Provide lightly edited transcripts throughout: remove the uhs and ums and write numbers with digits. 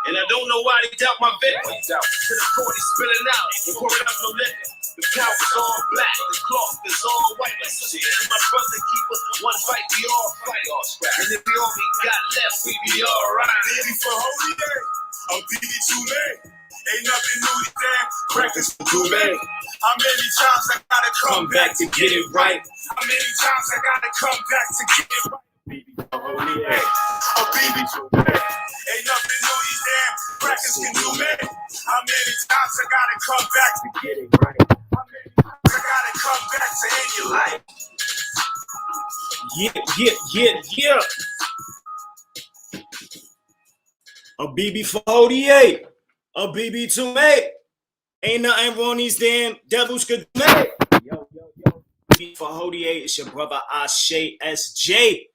And I don't know why they doubt my victory. To the court is spilling out, pouring up no liquor. The couch is all black, the cloth is all white. My sister and my brother keep us one fight, we all fight. And if we all we got left, we be alright. Baby for holy day, a BB too late. Ain't nothing new these damn crackers too late. How many times I gotta come back to get it right? How many times I gotta come back to get it right? Baby for holy day, a BB too late. Ain't nothing new these damn crackers can do, man. How many times I gotta come back to get it right? How many times I gotta come back to end your life? Yeah. A BB for 48. A BB to me. Ain't nothing wrong these damn devils could do me. Yo. BB for 48. It's your brother Àṣẹ Ess Jae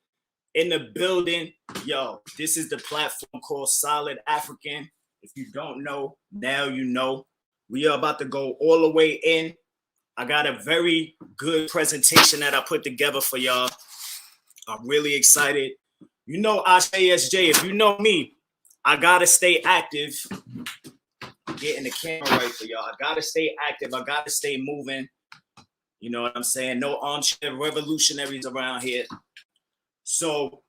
in the building. Yo, this is the platform called Solid African. If you don't know, now you know. We are about to go all the way in. I got a very good presentation that I put together for y'all. I'm really excited. You know Àṣẹ Ess Jae. If you know me, I gotta stay active. Getting the camera right for y'all. I gotta stay active. I gotta stay moving. You know what I'm saying? No armchair revolutionaries around here. So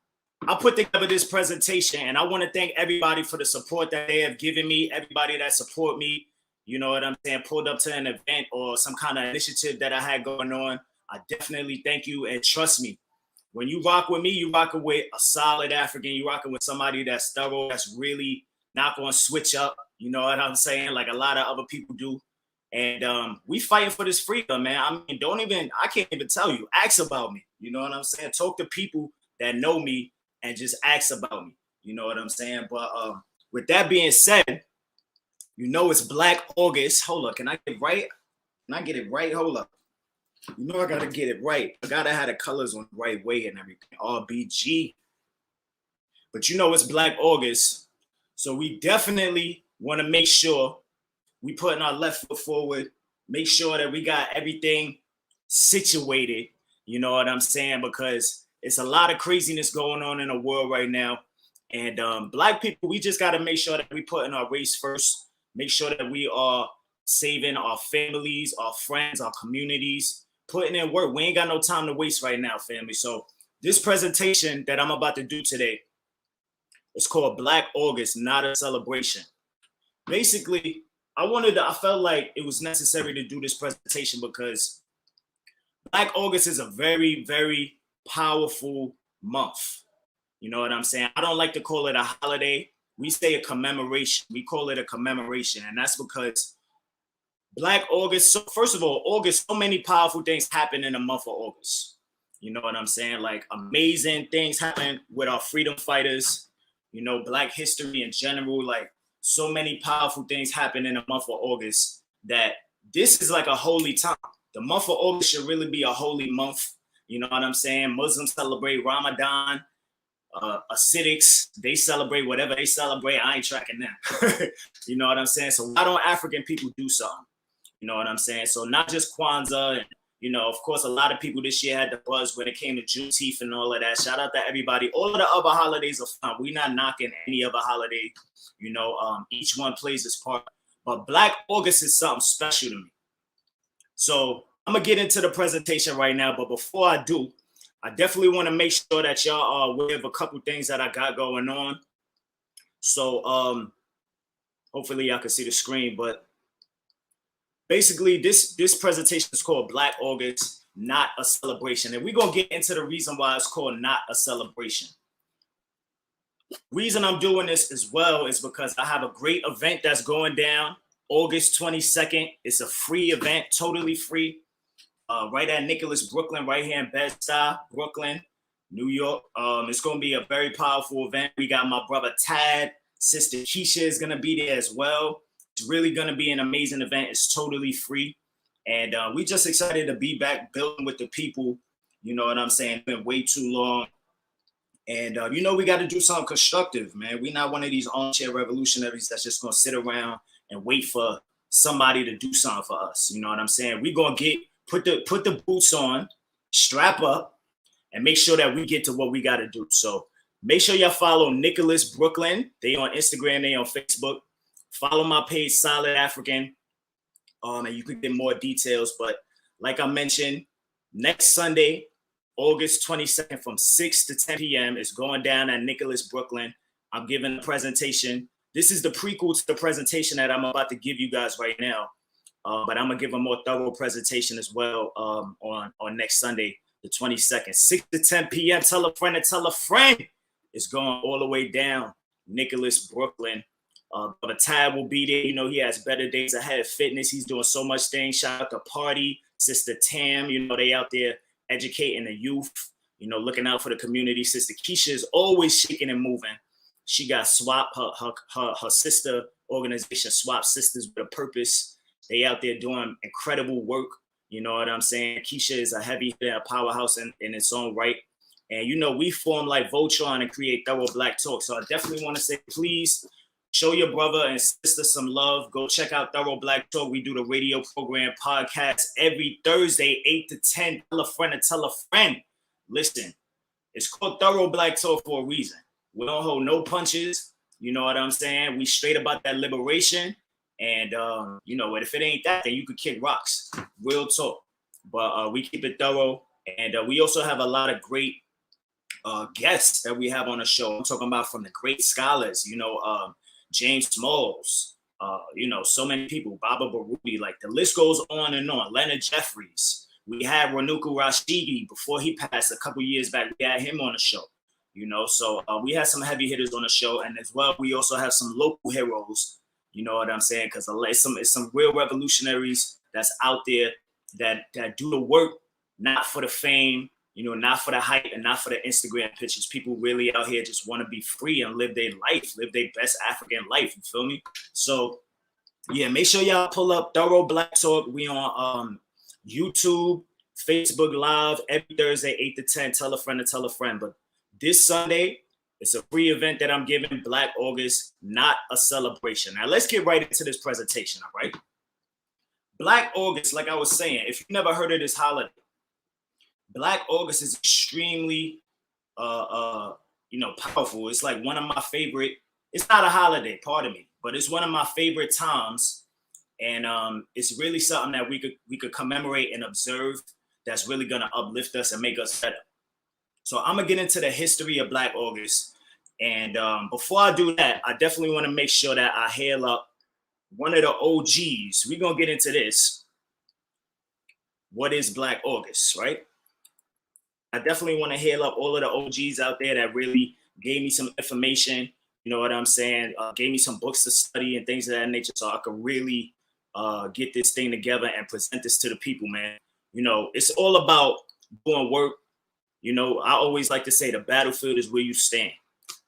I put together this presentation, and I want to thank everybody for the support that they have given me. Everybody that support me. You know what I'm saying? Pulled up to an event or some kind of initiative that I had going on. I definitely thank you, and trust me. When you rock with me, you rocking with a solid African. You rocking with somebody that's thorough, that's really not going to switch up. You know what I'm saying? Like a lot of other people do. And we fighting for this freedom, man. I mean, I can't even tell you. Ask about me. You know what I'm saying? Talk to people that know me and just ask about me. You know what I'm saying? But with that being said, you know it's Black August. Hold up. Can I get it right? Can I get it right? Hold up. You know I gotta get it right. I gotta have the colors on the right way and everything. RBG. But you know it's Black August. So we definitely want to make sure we putting our left foot forward. Make sure that we got everything situated. You know what I'm saying? Because it's a lot of craziness going on in the world right now. And Black people, we just gotta make sure that we putting our race first. Make sure that we are saving our families, our friends, our communities. Putting in work. We ain't got no time to waste right now, family. So this presentation that I'm about to do today is called Black August, Not a Celebration. Basically, I felt like it was necessary to do this presentation because Black August is a very, very powerful month. You know what I'm saying? I don't like to call it a holiday. We say a commemoration. We call it a commemoration. And that's because Black August, so first of all, August, so many powerful things happen in the month of August. You know what I'm saying? Like amazing things happen with our freedom fighters, you know, Black history in general. Like so many powerful things happen in the month of August that this is like a holy time. The month of August should really be a holy month. You know what I'm saying? Muslims celebrate Ramadan. Acidics, they celebrate whatever they celebrate. I ain't tracking them. You know what I'm saying? So why don't African people do something? You know what I'm saying? So not just Kwanzaa, and, you know, of course, a lot of people this year had the buzz when it came to Juneteenth and all of that. Shout out to everybody. All of the other holidays are fine. We're not knocking any other holiday. You know, each one plays its part. But Black August is something special to me. So I'm going to get into the presentation right now. But before I do, I definitely want to make sure that y'all are aware of a couple things that I got going on. So hopefully y'all can see the screen. But basically, this presentation is called Black August, Not a Celebration. And we're going to get into the reason why it's called Not a Celebration. Reason I'm doing this as well is because I have a great event that's going down August 22nd. It's a free event, totally free. Right at Nicholas, Brooklyn, right here in Bed-Stuy, Brooklyn, New York. It's going to be a very powerful event. We got my brother Tad, sister Keisha is going to be there as well. It's really going to be an amazing event. It's totally free. And we just excited to be back building with the people. You know what I'm saying? It's been way too long. And, you know, we got to do something constructive, man. We're not one of these armchair revolutionaries that's just going to sit around and wait for somebody to do something for us. You know what I'm saying? We're going to put the boots on, strap up, and make sure that we get to what we got to do. So Make sure y'all follow Nicholas Brooklyn. They on Instagram, they on Facebook. Follow my page, Solid African. And you can get more details. But like I mentioned, next Sunday, August 22nd from 6 to 10 p.m. is going down at Nicholas Brooklyn. I'm giving a presentation. This is the prequel to the presentation that I'm about to give you guys right now. But I'm going to give a more thorough presentation as well on next Sunday, the 22nd. 6 to 10 p.m. Tell a friend to tell a friend. It's going all the way down Nicholas Brooklyn. But Tad will be there. You know, he has better days ahead. Fitness. He's doing so much things. Shout out to Party, Sister Tam. You know, they out there educating the youth, you know, looking out for the community. Sister Keisha is always shaking and moving. She got SWAP, her sister organization, SWAP Sisters with a Purpose. They out there doing incredible work. You know what I'm saying? Keisha is a heavy hitter, a powerhouse in its own right. And, you know, we form like Voltron and create Thorough Black Talk. So I definitely want to say, please show your brother and sister some love. Go check out Thorough Black Talk. We do the radio program podcast every Thursday, 8 to 10. Tell a friend and tell a friend. Listen, it's called Thorough Black Talk for a reason. We don't hold no punches. You know what I'm saying? We straight about that liberation. And, you know, if it ain't that, then you could kick rocks. Real talk. But we keep it thorough. And we also have a lot of great guests that we have on the show. I'm talking about from the great scholars, you know, James Smalls, you know, so many people, Baba Baruti, like the list goes on and on. Leonard Jeffries. We had Ranuku Rashidi before he passed a couple years back. We had him on the show, you know, so we had some heavy hitters on the show. And as well, we also have some local heroes, you know what I'm saying? Because it's some real revolutionaries that's out there that do the work, not for the fame, you know, not for the hype and not for the Instagram pictures. People really out here just want to be free and live their life, live their best African life. You feel me? So, yeah, make sure y'all pull up Thorough Black Talk. We on YouTube, Facebook Live every Thursday, 8 to 10. Tell a friend to tell a friend. But this Sunday, it's a free event that I'm giving, Black August, not a celebration. Now, let's get right into this presentation, all right? Black August, like I was saying, if you never heard of this holiday, Black August is extremely, you know, powerful. It's like one of my favorite. It's not a holiday, pardon me, but it's one of my favorite times, and it's really something that we could commemorate and observe. That's really gonna uplift us and make us better. So I'm gonna get into the history of Black August, and before I do that, I definitely want to make sure that I hail up one of the OGs. We're gonna get into this. What is Black August, right? I definitely want to hail up all of the OGs out there that really gave me some information, you know what I'm saying? Gave me some books to study and things of that nature so I could really get this thing together and present this to the people, man. You know, it's all about doing work. You know, I always like to say the battlefield is where you stand.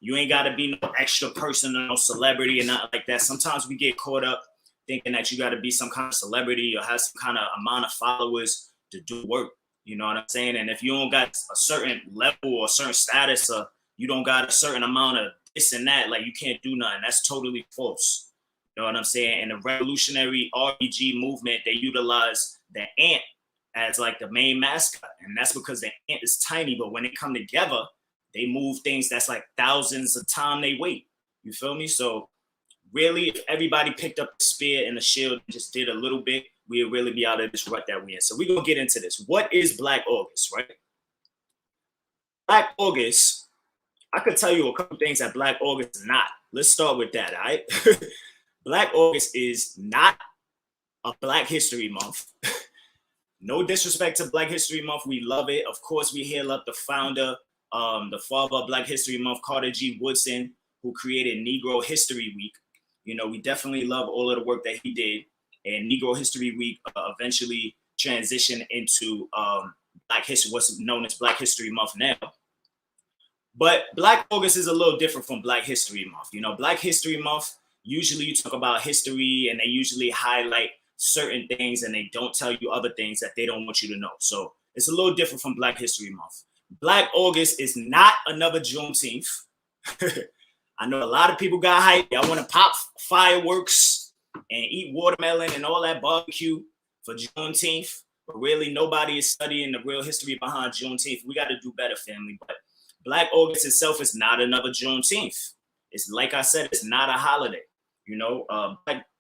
You ain't got to be no extra person or no celebrity or nothing like that. Sometimes we get caught up thinking that you got to be some kind of celebrity or have some kind of amount of followers to do work. You know what I'm saying? And if you don't got a certain level or a certain status, or you don't got a certain amount of this and that, like you can't do nothing. That's totally false. You know what I'm saying? And the revolutionary RPG movement, they utilize the ant as like the main mascot. And that's because the ant is tiny, but when they come together, they move things that's like thousands of times they weight. You feel me? So really, if everybody picked up the spear and the shield and just did a little bit, we'll really be out of this rut that we're in. So we're going to get into this. What is Black August, right? Black August, I could tell you a couple things that Black August is not. Let's start with that, all right? Black August is not a Black History Month. No disrespect to Black History Month. We love it. Of course, we hail up the founder, the father of Black History Month, Carter G. Woodson, who created Negro History Week. You know, we definitely love all of the work that he did. And Negro History Week eventually transitioned into Black History, what's known as Black History Month now. But Black August is a little different from Black History Month. You know, Black History Month, usually you talk about history and they usually highlight certain things and they don't tell you other things that they don't want you to know. So it's a little different from Black History Month. Black August is not another Juneteenth. I know a lot of people got hyped. Y'all want to pop fireworks and eat watermelon and all that barbecue for Juneteenth. But really, nobody is studying the real history behind Juneteenth. We got to do better, family. But Black August itself is not another Juneteenth. It's like I said, it's not a holiday. You know,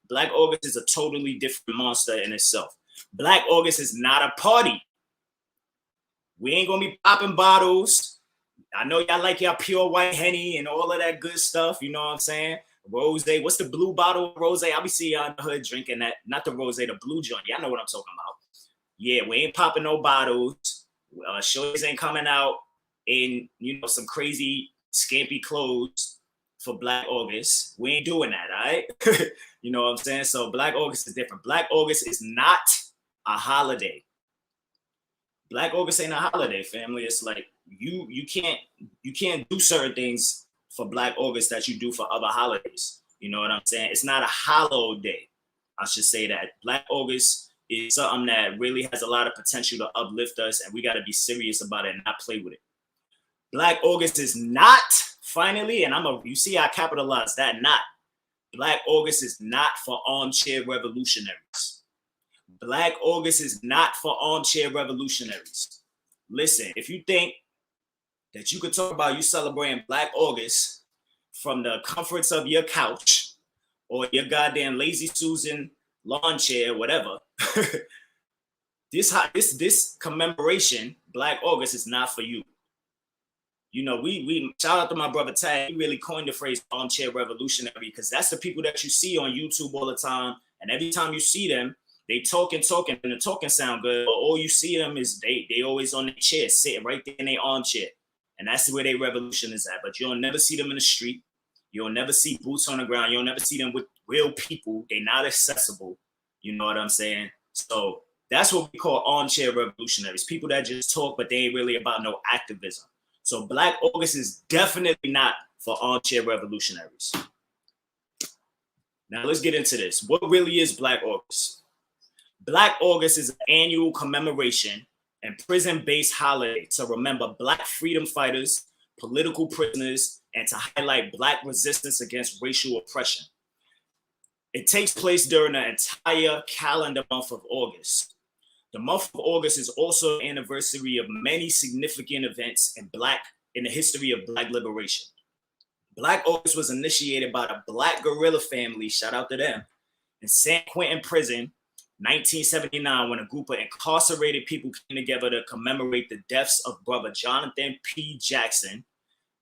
Black August is a totally different monster in itself. Black August is not a party. We ain't gonna be popping bottles. I know y'all like y'all pure white Henny and all of that good stuff. You know what I'm saying? Rose. What's the blue bottle of rose? I'll be seeing y'all in the hood drinking that. Not the rose, the blue joint. Y'all know what I'm talking about. Yeah, we ain't popping no bottles. Shorties ain't coming out in, you know, some crazy skimpy clothes for Black August. We ain't doing that, all right? You know what I'm saying? So Black August is different. Black August is not a holiday. Black August ain't a holiday, family. It's like you can't do certain things for Black August that you do for other holidays. You know what I'm saying? It's not a hollow day. I should say that. Black August is something that really has a lot of potential to uplift us, and we got to be serious about it and not play with it. Black August is not, finally, and you see I capitalized that, not. Black August is not for armchair revolutionaries. Black August is not for armchair revolutionaries. Listen, if you think that you could talk about you celebrating Black August from the comforts of your couch or your goddamn lazy Susan lawn chair, whatever, this commemoration, Black August, is not for you. You know, we shout out to my brother Tag. He really coined the phrase armchair revolutionary because that's the people that you see on YouTube all the time. And every time you see them, they talking, and the talking sound good. But all you see them is they always on their chair, sitting right there in their armchair. And that's where their revolution is at. But you'll never see them in the street. You'll never see boots on the ground. You'll never see them with real people. They're not accessible. You know what I'm saying? So that's what we call armchair revolutionaries. People that just talk, but they ain't really about no activism. So Black August is definitely not for armchair revolutionaries. Now let's get into this. What really is Black August? Black August is an annual commemoration and prison-based holiday to remember Black freedom fighters, political prisoners, and to highlight Black resistance against racial oppression. It takes place during the entire calendar month of August. The month of August is also an anniversary of many significant events in the history of Black liberation. Black August was initiated by the Black guerrilla family, shout out to them, in San Quentin prison, 1979, when a group of incarcerated people came together to commemorate the deaths of brother Jonathan P. Jackson,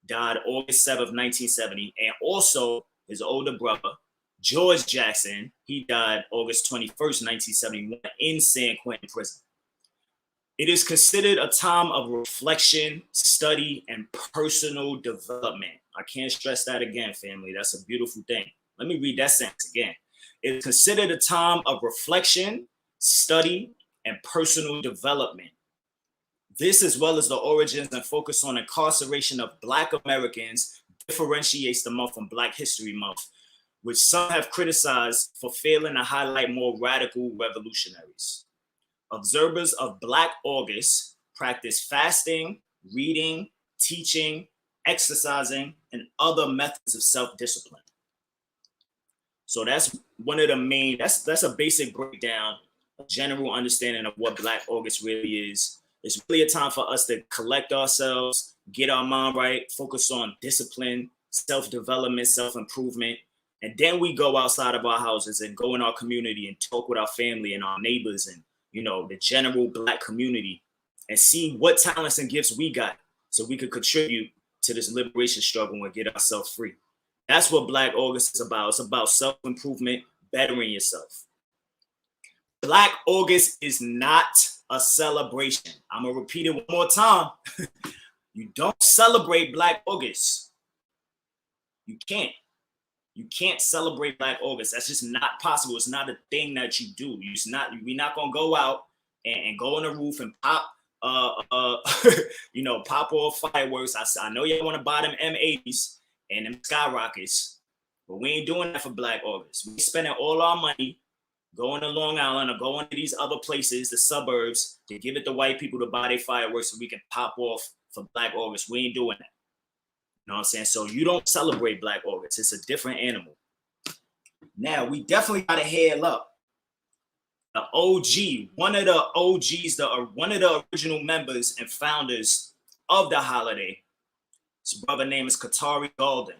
died August 7th, 1970, and also his older brother, George Jackson, he died August 21st, 1971, in San Quentin prison. It is considered a time of reflection, study, and personal development. I can't stress that again, family. That's a beautiful thing. Let me read that sentence again. It is considered a time of reflection, study, and personal development. This, as well as the origins and focus on incarceration of Black Americans, differentiates the month from Black History Month, which some have criticized for failing to highlight more radical revolutionaries. Observers of Black August practice fasting, reading, teaching, exercising, and other methods of self-discipline. So that's one of the main, that's a basic breakdown, a general understanding of what Black August really is. It's really a time for us to collect ourselves, get our mind right, focus on discipline, self-development, self-improvement. And then we go outside of our houses and go in our community and talk with our family and our neighbors and, you know, the general Black community and see what talents and gifts we got so we could contribute to this liberation struggle and get ourselves free. That's what Black August is about. It's about self-improvement, bettering yourself. Black August is not a celebration. I'm going to repeat it one more time. You don't celebrate Black August. You can't. You can't celebrate Black August. That's just not possible. It's not a thing that you do. We're not going to go out and go on the roof and pop, pop off fireworks. I know y'all want to buy them M80s and them skyrockets, but we ain't doing that for Black August. We spending all our money going to Long Island or going to these other places, the suburbs, to give it to white people to buy their fireworks so we can pop off for Black August. We ain't doing that. You know what I'm saying? So you don't celebrate Black August. It's a different animal. Now, we definitely got to hail up the OG, one of the OGs, one of the original members and founders of the holiday, His brother name is Qatari Golden.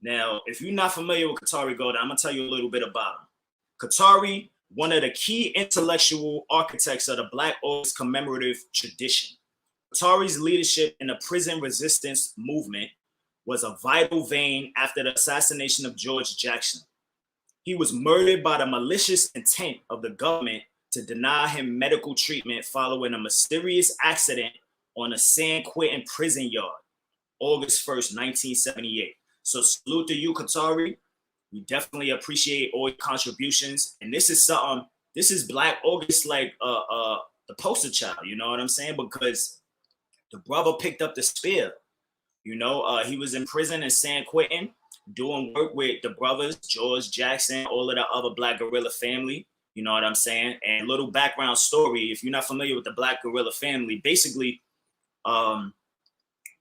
Now, if you're not familiar with Qatari Golden, I'm going to tell you a little bit about him. Qatari, one of the key intellectual architects of the Black August commemorative tradition. Qatari's leadership in the prison resistance movement was a vital vein after the assassination of George Jackson. He was murdered by the malicious intent of the government to deny him medical treatment following a mysterious accident on a San Quentin prison yard, August 1st, 1978. So salute to you, Qatari. We definitely appreciate all your contributions. And this is something, this is Black August, like the poster child, you know what I'm saying? Because the brother picked up the spear. You know, he was in prison in San Quentin doing work with the brothers, George Jackson, all of the other Black guerrilla family. You know what I'm saying? And little background story, if you're not familiar with the Black guerrilla family, basically,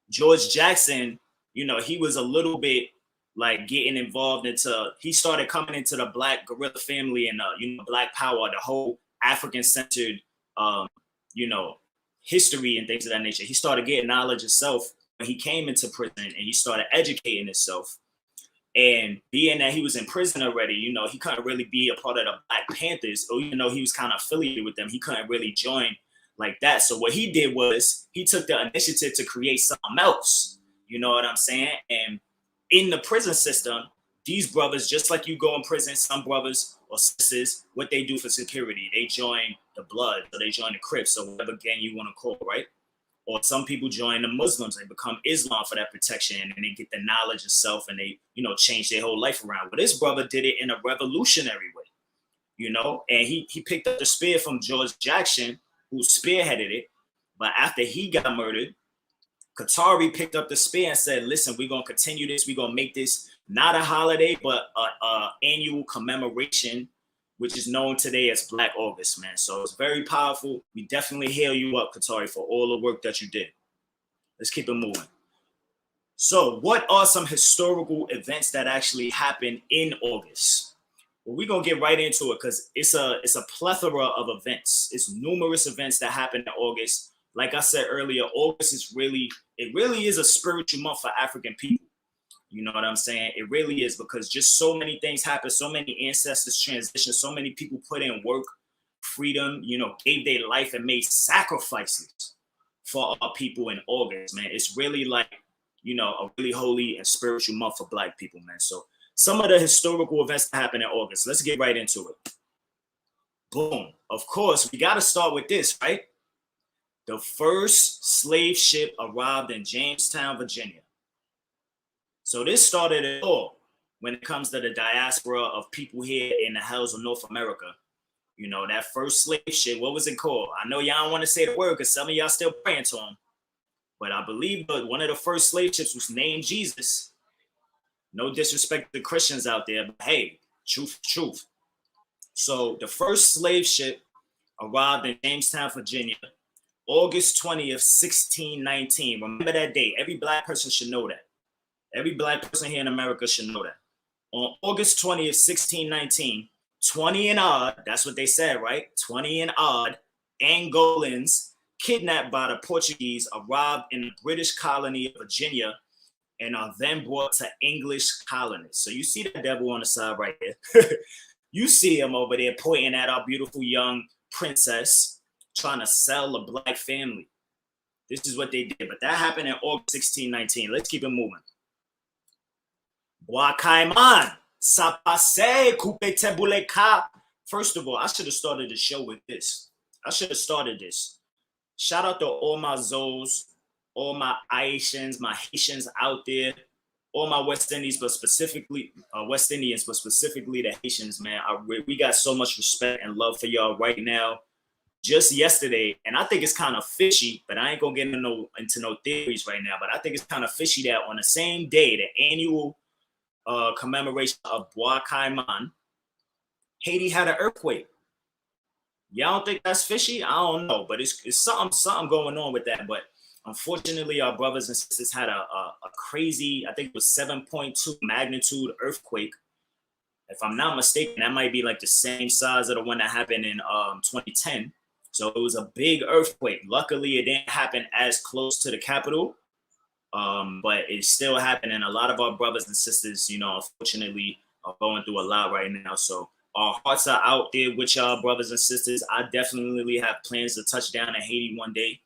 George Jackson, you know, he was a little bit like getting involved into, he started coming into the Black guerrilla family and, you know, Black power, the whole African-centered, you know, history and things of that nature. He started getting knowledge himself when he came into prison, and he started educating himself. And being that he was in prison already, you know, he couldn't really be a part of the Black Panthers, or even though he was kind of affiliated with them, he couldn't really join like that. So what he did was he took the initiative to create something else. You know what I'm saying? And in the prison system, these brothers, just like you go in prison, some brothers or sisters, what they do for security, they join the Blood, or they join the Crips, or whatever gang you want to call, right? Or some people join the Muslims, they become Islam for that protection, and they get the knowledge of self, and they, you know, change their whole life around. But this brother did it in a revolutionary way, you know, and he picked up the spear from George Jackson, who spearheaded it. But after he got murdered, Qatari picked up the spear and said, listen, we're going to continue this. We're going to make this not a holiday, but an annual commemoration, which is known today as Black August, man. So it's very powerful. We definitely hail you up, Qatari, for all the work that you did. Let's keep it moving. So what are some historical events that actually happened in August? Well, we're going to get right into it because it's a plethora of events. It's numerous events that happened in August. Like I said earlier, August is really is a spiritual month for African people. You know what I'm saying? It really is, because just so many things happen, so many ancestors transition, so many people put in work, freedom, you know, gave their life and made sacrifices for our people in August, man. It's really like, you know, a really holy and spiritual month for Black people, man. So some of the historical events that happened in August, let's get right into it. Boom. Of course, we got to start with this, right? The first slave ship arrived in Jamestown, Virginia. So this started it all when it comes to the diaspora of people here in the hells of North America. You know, that first slave ship, what was it called? I know y'all don't want to say the word because some of y'all still praying to him. But I believe one of the first slave ships was named Jesus. No disrespect to Christians out there, but hey, truth. So the first slave ship arrived in Jamestown, Virginia, August 20th, 1619. Remember that date. Every Black person should know that. Every Black person here in America should know that. On August 20th, 1619, 20 and odd, that's what they said, right? 20 and odd Angolans kidnapped by the Portuguese arrived in the British colony of Virginia and are then brought to English colonists. So you see the devil on the side right here. You see him over there pointing at our beautiful young princess, trying to sell the Black family. This is what they did. But that happened in August 1619. Let's keep it moving. Wakaiman, sapase kupete buleka. First of all, I should have started the show with this. Shout out to all my Zoes, all my Haitians, out there, all my West Indians, but specifically the Haitians, man. We got so much respect and love for y'all right now. Just yesterday, and I think it's kind of fishy, but I ain't gonna get into no theories right now, but I think it's kind of fishy that on the same day, the annual commemoration of Bois Caiman, Haiti had an earthquake. Y'all don't think that's fishy? I don't know, but it's something going on with that. But unfortunately, our brothers and sisters had a crazy, I think it was 7.2 magnitude earthquake. If I'm not mistaken, that might be like the same size of the one that happened in 2010. So it was a big earthquake. Luckily, it didn't happen as close to the capital. but it's still happening. A lot of our brothers and sisters, unfortunately, are going through a lot right now. So our hearts are out there with y'all, brothers and sisters. I definitely have plans to touch down in Haiti one day,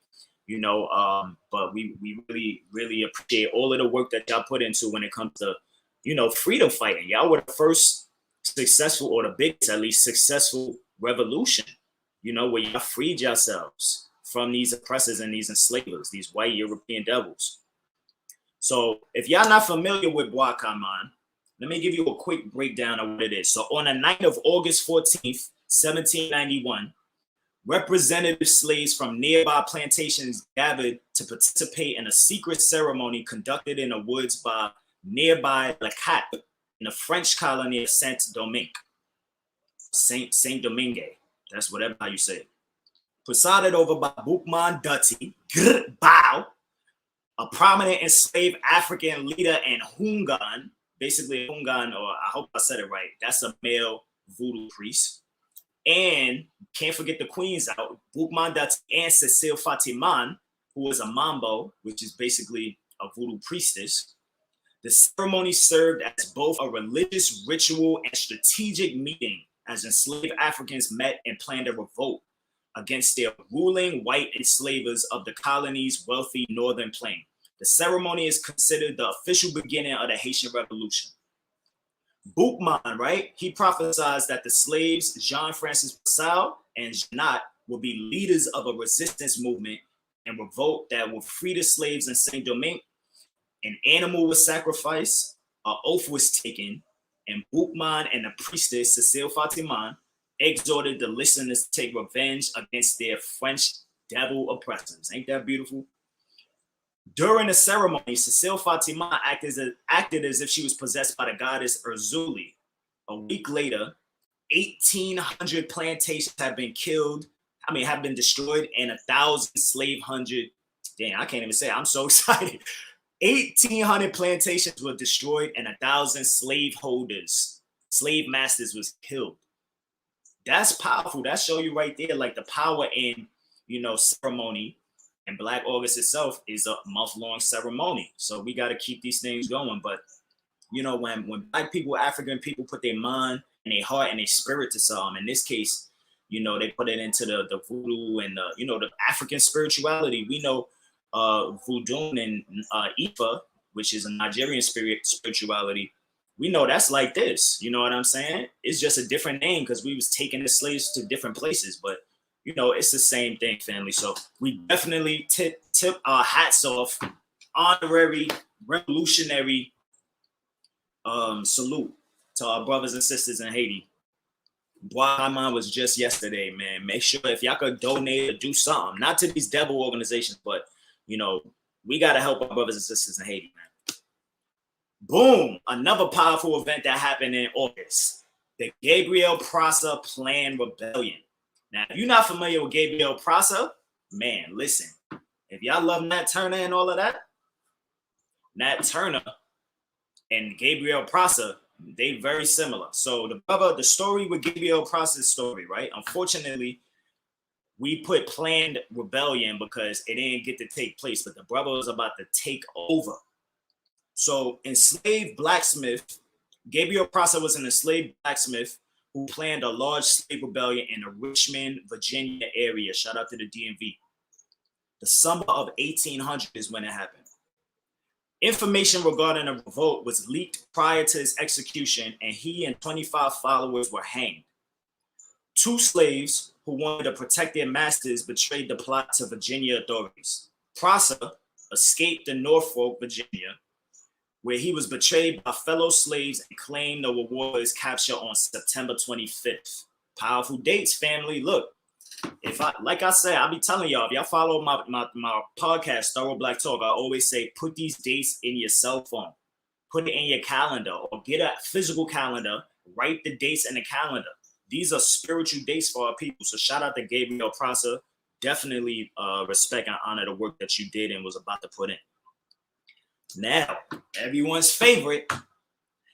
but we really, really appreciate all of the work that y'all put into when it comes to, freedom fighting. Y'all were the first successful, or the biggest, at least, successful revolution, where y'all freed yourselves from these oppressors and these enslavers, these white European devils. So if y'all not familiar with Bois Kaman, let me give you a quick breakdown of what it is. So on the night of August 14th, 1791, representative slaves from nearby plantations gathered to participate in a secret ceremony conducted in the woods by nearby Le Cap in the French colony of Saint-Domingue. Saint-Domingue, that's whatever how you say it. Presided over by Boukman Dutty, Bow, a prominent enslaved African leader, and Hungan, basically Hungan, or I hope I said it right, that's a male voodoo priest. And can't forget the queens out, Boukman Dutty and Cecile Fatiman, who was a mambo, which is basically a voodoo priestess. The ceremony served as both a religious ritual and strategic meeting as enslaved Africans met and planned a revolt against their ruling white enslavers of the colony's wealthy northern plain. The ceremony is considered the official beginning of the Haitian Revolution. Boukman, right? He prophesied that the slaves Jean-Francis Prasad and Janot will be leaders of a resistance movement and revolt that will free the slaves in Saint-Domingue. An animal was sacrificed, an oath was taken, and Boukman and the priestess Cecile Fatiman exhorted the listeners to take revenge against their French devil oppressors. Ain't that beautiful? During the ceremony, Cecile Fatiman acted as if she was possessed by the goddess Urzuli. A week later, 1,800 plantations have been destroyed, and 1,000 slave hundred. Damn, I can't even say it. I'm so excited. 1,800 plantations were destroyed, and 1,000 slave masters was killed. That's powerful. That show you right there, like the power in, ceremony. And Black August itself is a month-long ceremony. So we got to keep these things going. But, when Black people, African people put their mind and their heart and their spirit to something, in this case, they put it into the voodoo and, the African spirituality. We know voodoo and Ifa, which is a Nigerian spirituality. We know that's like this. You know what I'm saying? It's just a different name because we was taking the slaves to different places. But, it's the same thing, family. So we definitely tip our hats off, honorary, revolutionary salute to our brothers and sisters in Haiti. Bois Kaman was just yesterday, man. Make sure if y'all could donate or do something, not to these devil organizations, but, we got to help our brothers and sisters in Haiti, man. Boom, another powerful event that happened in August, the Gabriel Prasad Plan Rebellion. Now, if you're not familiar with Gabriel Prasad, man, listen. If y'all love Nat Turner and all of that, Nat Turner and Gabriel Prasad, they very similar. So the story with Gabriel Prasad's story, right? Unfortunately, we put planned rebellion because it didn't get to take place, but the brother was about to take over. So enslaved blacksmith, Gabriel Prasad was an enslaved blacksmith who planned a large slave rebellion in the Richmond, Virginia area. Shout out to the DMV. The summer of 1800 is when it happened. Information regarding the revolt was leaked prior to his execution, and he and 25 followers were hanged. 2 slaves who wanted to protect their masters betrayed the plot to Virginia authorities. Prasad escaped to Norfolk, Virginia, where he was betrayed by fellow slaves and claimed the reward of his capture on September 25th. Powerful dates, family. Look, like I said, I'll be telling y'all, if y'all follow my podcast, Thorough Black Talk, I always say, put these dates in your cell phone. Put it in your calendar or get a physical calendar. Write the dates in the calendar. These are spiritual dates for our people. So shout out to Gabriel Prasad. Definitely respect and honor the work that you did and was about to put in. Now, everyone's favorite,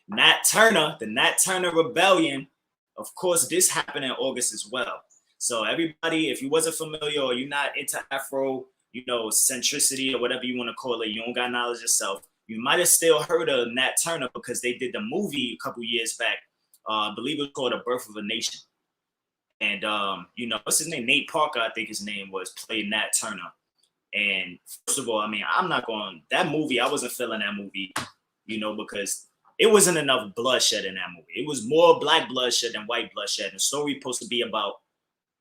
Nat Turner, the Nat Turner Rebellion. Of course, this happened in August as well. So everybody, if you wasn't familiar or you're not into Afro centricity or whatever you want to call it. You don't got knowledge yourself. You might have still heard of Nat Turner because they did the movie a couple years back. I believe it was called A Birth of a Nation. And, what's his name? Nate Parker, I think his name was, played Nat Turner. And first of all, I mean, that movie, I wasn't feeling that movie, because it wasn't enough bloodshed in that movie. It was more black bloodshed than white bloodshed. The story was supposed to be about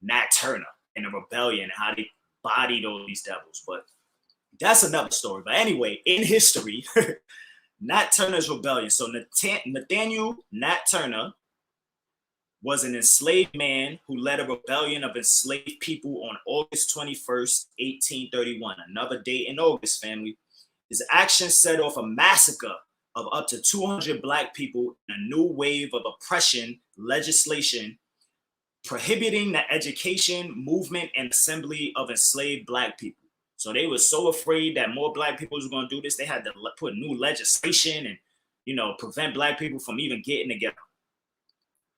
Nat Turner and the rebellion and how they bodied all these devils. But that's another story. But anyway, in history, Nat Turner's rebellion. So Nathaniel Nat Turner was an enslaved man who led a rebellion of enslaved people on August 21st, 1831. Another date in August, family. His actions set off a massacre of up to 200 black people in a new wave of oppression legislation prohibiting the education, movement, and assembly of enslaved black people. So they were so afraid that more black people was going to do this, they had to put new legislation and, prevent black people from even getting together.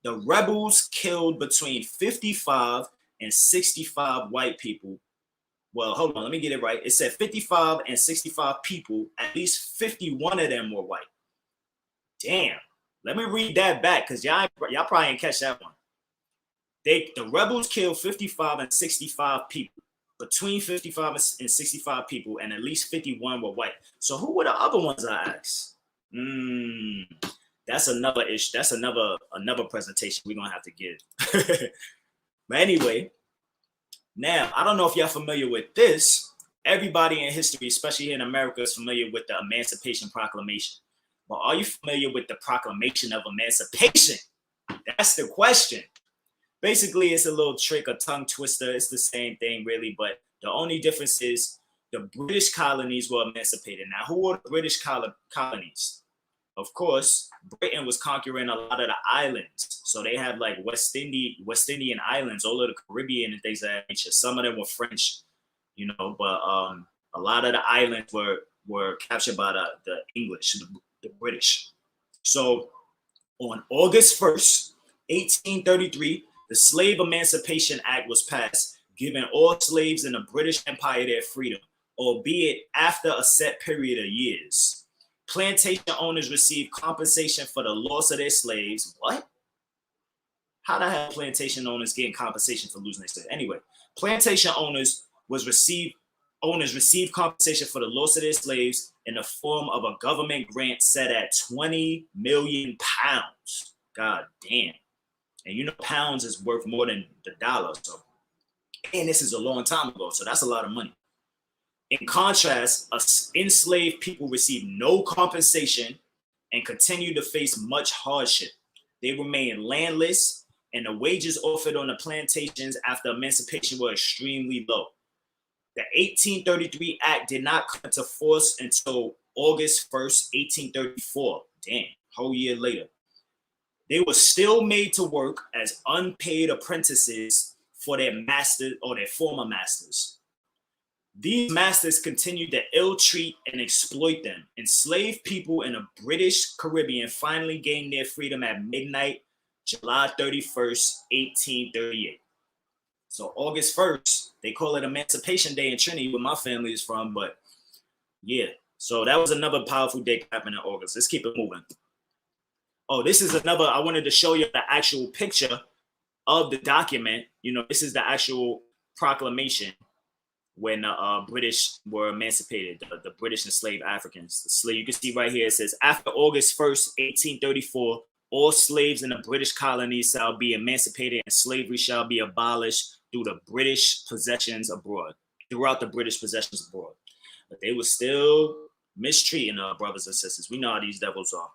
The rebels killed between 55 and 65 white people. Well, hold on, let me get it right. It said 55 and 65 people, at least 51 of them were white. Damn. Let me read that back because y'all probably ain't catch that one. The rebels killed 55 and 65 people, between 55 and 65 people, and at least 51 were white. So who were the other ones I asked? That's another issue. That's another presentation we're gonna have to give. But anyway, now I don't know if y'all familiar with this. Everybody in history, especially here in America, is familiar with the Emancipation Proclamation. But are you familiar with the Proclamation of Emancipation? That's the question. Basically, it's a little trick, a tongue twister. It's the same thing, really, but the only difference is the British colonies were emancipated. Now, who were the British colonies? Of course, Britain was conquering a lot of the islands. So they had like West Indian islands, all of the Caribbean and things of that nature. Some of them were French, but a lot of the islands were captured by the English, the British. So on August 1st, 1833, the Slave Emancipation Act was passed, giving all slaves in the British Empire their freedom, albeit after a set period of years. Plantation owners received compensation for the loss of their slaves. What? How the hell plantation owners getting compensation for losing their slaves? Anyway, plantation owners received compensation for the loss of their slaves in the form of a government grant set at 20 million pounds. God damn. And pounds is worth more than the dollar. So, and this is a long time ago, so that's a lot of money. In contrast, enslaved people received no compensation and continued to face much hardship. They remained landless, and the wages offered on the plantations after emancipation were extremely low. The 1833 Act did not come into force until August 1st, 1834. Damn, whole year later. They were still made to work as unpaid apprentices for their masters or their former masters. These masters continued to ill-treat and exploit them. Enslaved people in the British Caribbean finally gained their freedom at midnight, July 31st, 1838. So August 1st, they call it Emancipation Day in Trinity, where my family is from, but yeah. So that was another powerful day happening in August. Let's keep it moving. Oh, this is another, I wanted to show you the actual picture of the document. This is the actual proclamation when the British were emancipated, the British enslaved Africans. You can see right here, it says, after August 1st, 1834, all slaves in the British colonies shall be emancipated and slavery shall be abolished throughout the British possessions abroad. But they were still mistreating our brothers and sisters. We know how these devils are.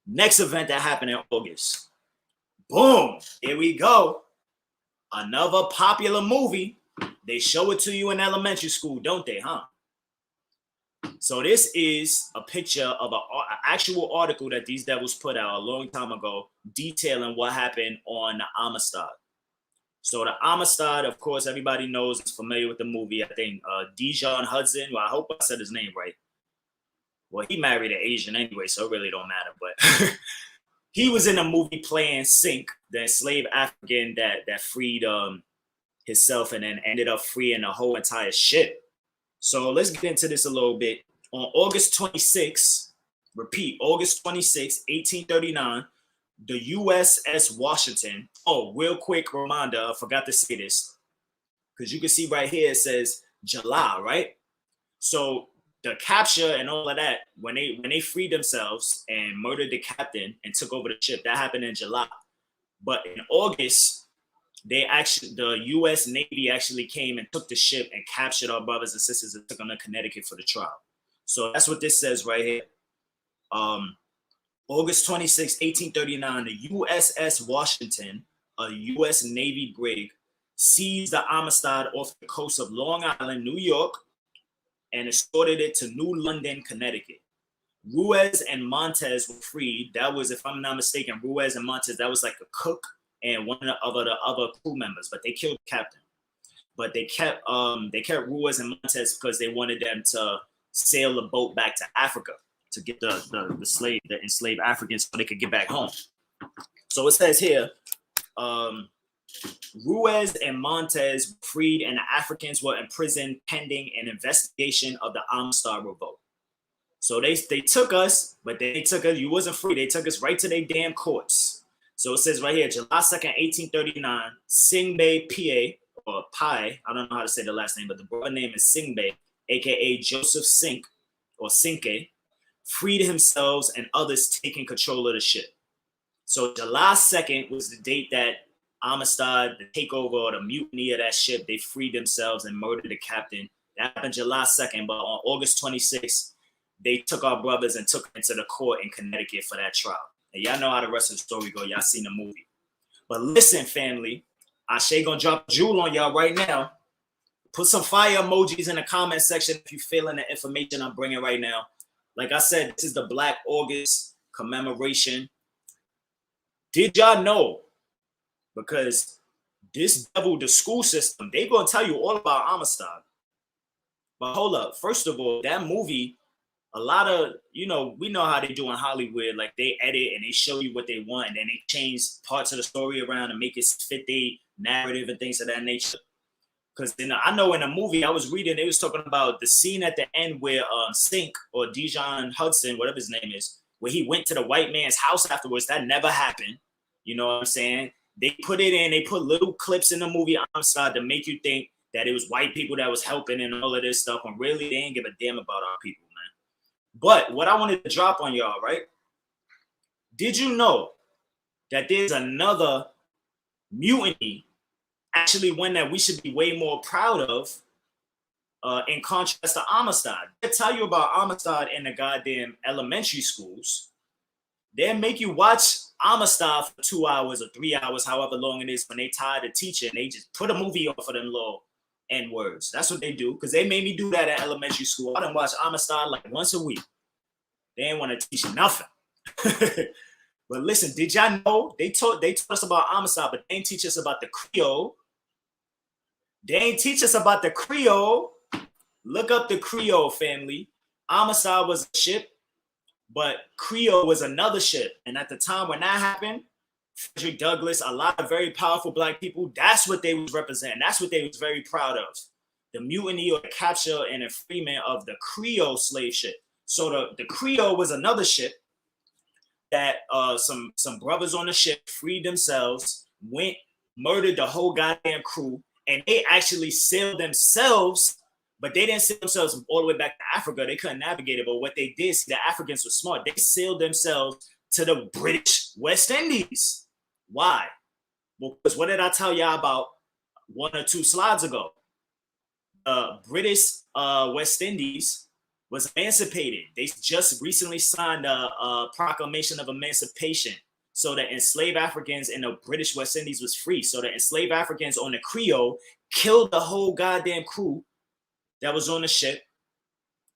Next event that happened in August. Boom, here we go. Another popular movie. They show it to you in elementary school, don't they, huh? So this is a picture of an actual article that these devils put out a long time ago detailing what happened on the Amistad. So the Amistad, of course, everybody knows, is familiar with the movie. I think Dijon Hudson. Well, I hope I said his name right. Well, he married an Asian anyway, so it really don't matter. But he was in a movie playing Sink, the enslaved African that freed himself and then ended up freeing the whole entire ship. So let's get into this a little bit. On August 26, repeat, August 26, 1839, the USS Washington. Oh, real quick reminder, I forgot to say this, because you can see right here it says July, right? So the capture and all of that, when they freed themselves and murdered the captain and took over the ship, that happened in July. But in August, the U.S. Navy actually came and took the ship and captured our brothers and sisters and took them to Connecticut for the trial. So that's what this says right here. August 26, 1839, the USS Washington, a U.S. Navy brig, seized the Amistad off the coast of Long Island, New York, and escorted it to New London, Connecticut. Ruiz and Montez were freed. That was, if I'm not mistaken, Ruiz and Montez, that was like a cook and one of the other crew members, but they killed the captain. But they kept Ruiz and Montez because they wanted them to sail the boat back to Africa to get the enslaved Africans so they could get back home. So it says here, Ruiz and Montez were freed and the Africans were imprisoned pending an investigation of the Amistad revolt. So they took us, but they took us, you wasn't free. They took us right to their damn courts. So it says right here, July 2nd, 1839, Singbei PA, or Pai, I don't know how to say the last name, but the brother name is Singbei, aka Joseph Sink, or Sinke, freed themselves and others taking control of the ship. So July 2nd was the date that Amistad, the takeover or the mutiny of that ship, they freed themselves and murdered the captain. That happened July 2nd, but on August 26th, they took our brothers and took them to the court in Connecticut for that trial. And y'all know how the rest of the story go. Y'all seen the movie. But listen, family, Àṣẹ gonna drop a jewel on y'all right now. Put some fire emojis in the comment section if you're feeling the information I'm bringing right now. Like I said, this is the Black August commemoration. Did y'all know? Because this devil, the school system, they gonna tell you all about Amistad. But hold up. First of all, that movie, a lot of, we know how they do in Hollywood. Like they edit and they show you what they want, and then they change parts of the story around and make it fit their narrative and things of that nature. Because I know in the movie I was reading, they was talking about the scene at the end where Sink or Dijon Hudson, whatever his name is, where he went to the white man's house afterwards. That never happened. You know what I'm saying? They put it in, they put little clips in the movie Amistad to make you think that it was white people that was helping and all of this stuff. And really, they didn't give a damn about our people, man. But what I wanted to drop on y'all, right? Did you know that there's another mutiny, actually one that we should be way more proud of, in contrast to Amistad? They tell you about Amistad in the goddamn elementary schools. They make you watch Amistad for 2 hours or 3 hours, however long it is, when they tired of teaching. They just put a movie on for them little N words. That's what they do, because they made me do that at elementary school. I done watch Amistad like once a week. They ain't want to teach nothing. But listen, did y'all know they taught us about Amistad, but they ain't teach us about the Creole. They ain't teach us about the Creole. Look up the Creole, family. Amistad was a ship, but Creole was another ship. And at the time when that happened, Frederick Douglass, a lot of very powerful Black people, that's what they was representing. That's what they was very proud of. The mutiny or the capture and freement of the Creole slave ship. So the Creole was another ship that some brothers on the ship freed themselves, went, murdered the whole goddamn crew, and they actually sailed themselves, but they didn't sail themselves all the way back to Africa. They couldn't navigate it. But what they did, see, the Africans were smart. They sailed themselves to the British West Indies. Why? Well, because what did I tell y'all about 1 or 2 slides ago? British West Indies was emancipated. They just recently signed a proclamation of emancipation. So the enslaved Africans in the British West Indies was free. So the enslaved Africans on the Creole killed the whole goddamn crew that was on the ship,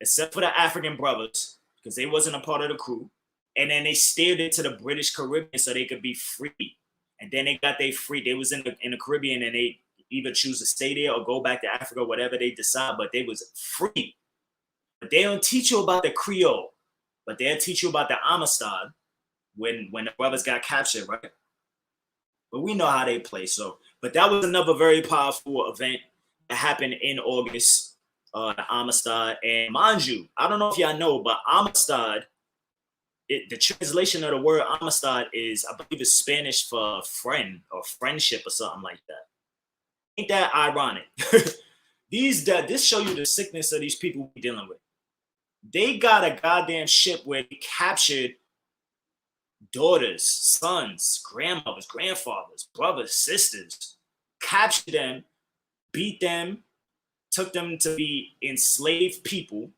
except for the African brothers, because they wasn't a part of the crew. And then they steered it to the British Caribbean so they could be free. And then they got they free. They was in the Caribbean, and they either choose to stay there or go back to Africa, whatever they decide, but they was free. But they don't teach you about the Creole, but they'll teach you about the Amistad when the brothers got captured, right? But we know how they play. So But that was another very powerful event that happened in August, the Amistad. And mind you, I don't know if y'all know, but Amistad, the translation of the word Amistad is, I believe, it's Spanish for friend or friendship or something like that. Ain't that ironic? This show you the sickness of these people we're dealing with. They got a goddamn ship where they captured daughters, sons, grandmothers, grandfathers, brothers, sisters, captured them, beat them, took them to be enslaved people,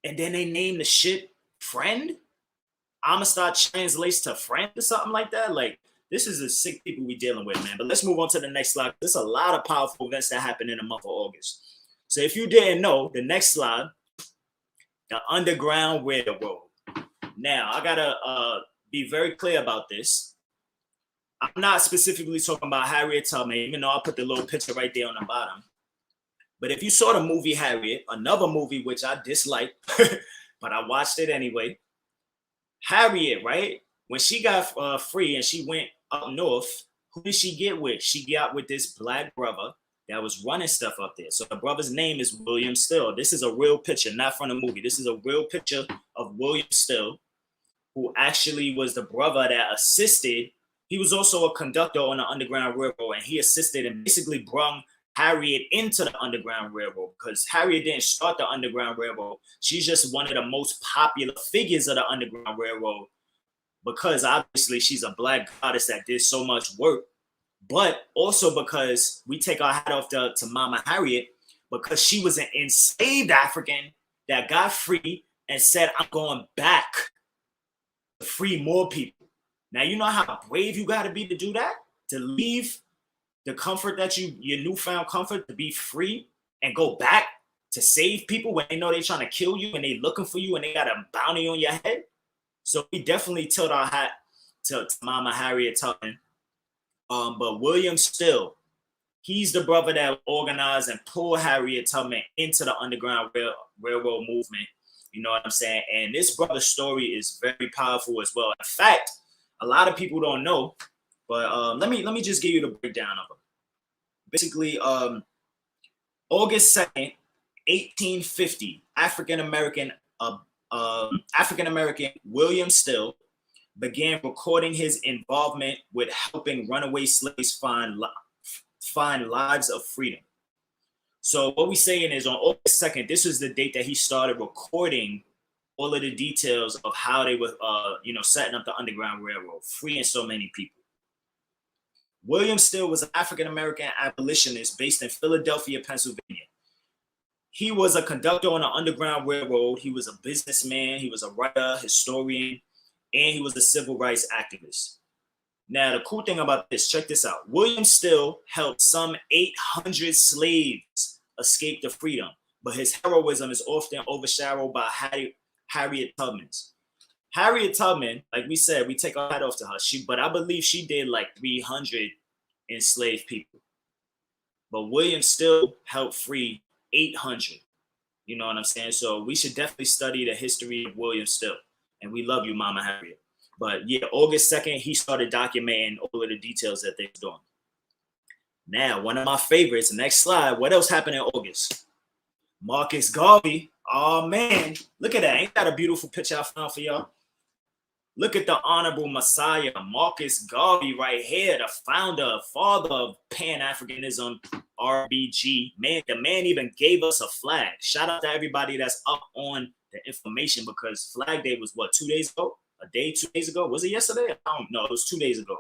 and then they named the ship Friend? Amistad translates to friend or something like that. Like, this is the sick people we dealing with, man. But let's move on to the next slide. There's a lot of powerful events that happened in the month of August. So if you didn't know, the next slide, the Underground Railroad. Now, I gotta be very clear about this. I'm not specifically talking about Harriet Tubman, even though I put the little picture right there on the bottom. But if you saw the movie Harriet, another movie which I dislike, but I watched it anyway. Harriet, right? When she got free and she went up north, who did she get with? She got with this black brother that was running stuff up there. So the brother's name is William Still. This is a real picture, not from the movie. This is a real picture of William Still, who actually was the brother that assisted. He was also a conductor on the Underground Railroad, and he assisted and basically brought Harriet into the Underground Railroad, because Harriet didn't start the Underground Railroad. She's just one of the most popular figures of the Underground Railroad, because obviously she's a black goddess that did so much work, but also because we take our hat off to Mama Harriet, because she was an enslaved African that got free and said, I'm going back to free more people. Now, you know how brave you got to be to do that? To leave the comfort that your newfound comfort, to be free and go back to save people when they know they're trying to kill you and they looking for you and they got a bounty on your head. So we definitely tilt our hat to Mama Harriet Tubman. But William Still, he's the brother that organized and pulled Harriet Tubman into the Underground Railroad movement. You know what I'm saying? And this brother's story is very powerful as well. In fact, a lot of people don't know, but let me just give you the breakdown of it. Basically, August 2nd, 1850, African-American William Still began recording his involvement with helping runaway slaves find lives of freedom. So what we're saying is on August 2nd, this was the date that he started recording all of the details of how they were, setting up the Underground Railroad, freeing so many people. William Still was an African-American abolitionist based in Philadelphia, Pennsylvania. He was a conductor on the Underground Railroad. He was a businessman. He was a writer, historian, and he was a civil rights activist. Now, the cool thing about this, check this out. William Still helped some 800 slaves escape to freedom, but his heroism is often overshadowed by Harriet Tubman's. Harriet Tubman, like we said, we take our hat off to her. But I believe she did like 300 enslaved people. But William Still helped free 800. You know what I'm saying? So we should definitely study the history of William Still. And we love you, Mama Harriet. But yeah, August 2nd, he started documenting all of the details that they're doing. Now, one of my favorites, next slide. What else happened in August? Marcus Garvey. Oh, man. Look at that. Ain't that a beautiful picture I found for y'all? Look at the Honorable Messiah, Marcus Garvey right here, the founder, father of Pan-Africanism, RBG. Man, the man even gave us a flag. Shout out to everybody that's up on the information, because Flag Day was what, 2 days ago? A day, 2 days ago? Was it yesterday? I don't know. It was 2 days ago.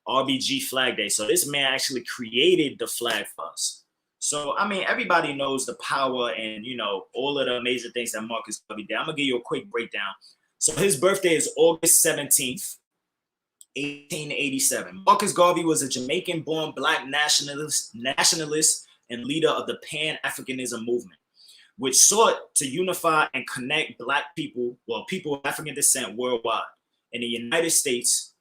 RBG Flag Day. So this man actually created the flag for us. So, I mean, everybody knows the power and, all of the amazing things that Marcus Garvey did. I'm going to give you a quick breakdown. So his birthday is August 17th, 1887. Marcus Garvey was a Jamaican-born black nationalist and leader of the Pan-Africanism movement, which sought to unify and connect black people, people of African descent worldwide. In the United States,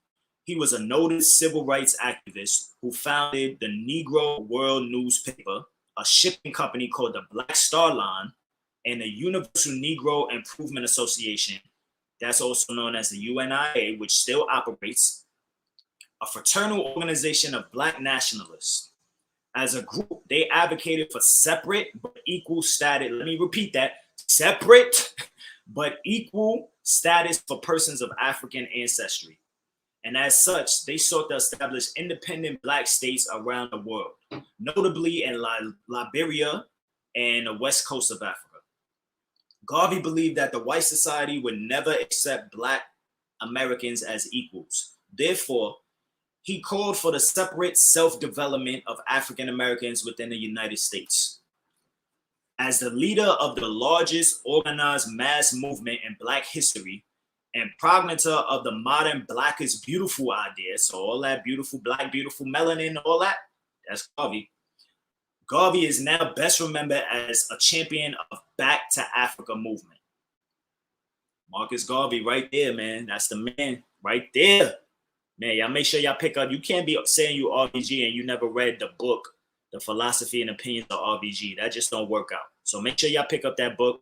he was a noted civil rights activist who founded the Negro World newspaper, a shipping company called the Black Star Line, and the Universal Negro Improvement Association, that's also known as the UNIA, which still operates, a fraternal organization of Black nationalists. As a group, they advocated for separate but equal status. Let me repeat that. Separate but equal status for persons of African ancestry. And as such, they sought to establish independent Black states around the world, notably in Liberia and the west coast of Africa. Garvey believed that the white society would never accept Black Americans as equals. Therefore, he called for the separate self-development of African Americans within the United States. As the leader of the largest organized mass movement in Black history and progenitor of the modern Black is beautiful idea, so all that beautiful Black, beautiful melanin, all that, that's Garvey. Garvey is now best remembered as a champion of Back to Africa movement. Marcus Garvey right there, man. That's the man right there. Man, y'all make sure y'all pick up. You can't be saying you RBG and you never read the book, The Philosophy and Opinions of RBG. That just don't work out. So make sure y'all pick up that book,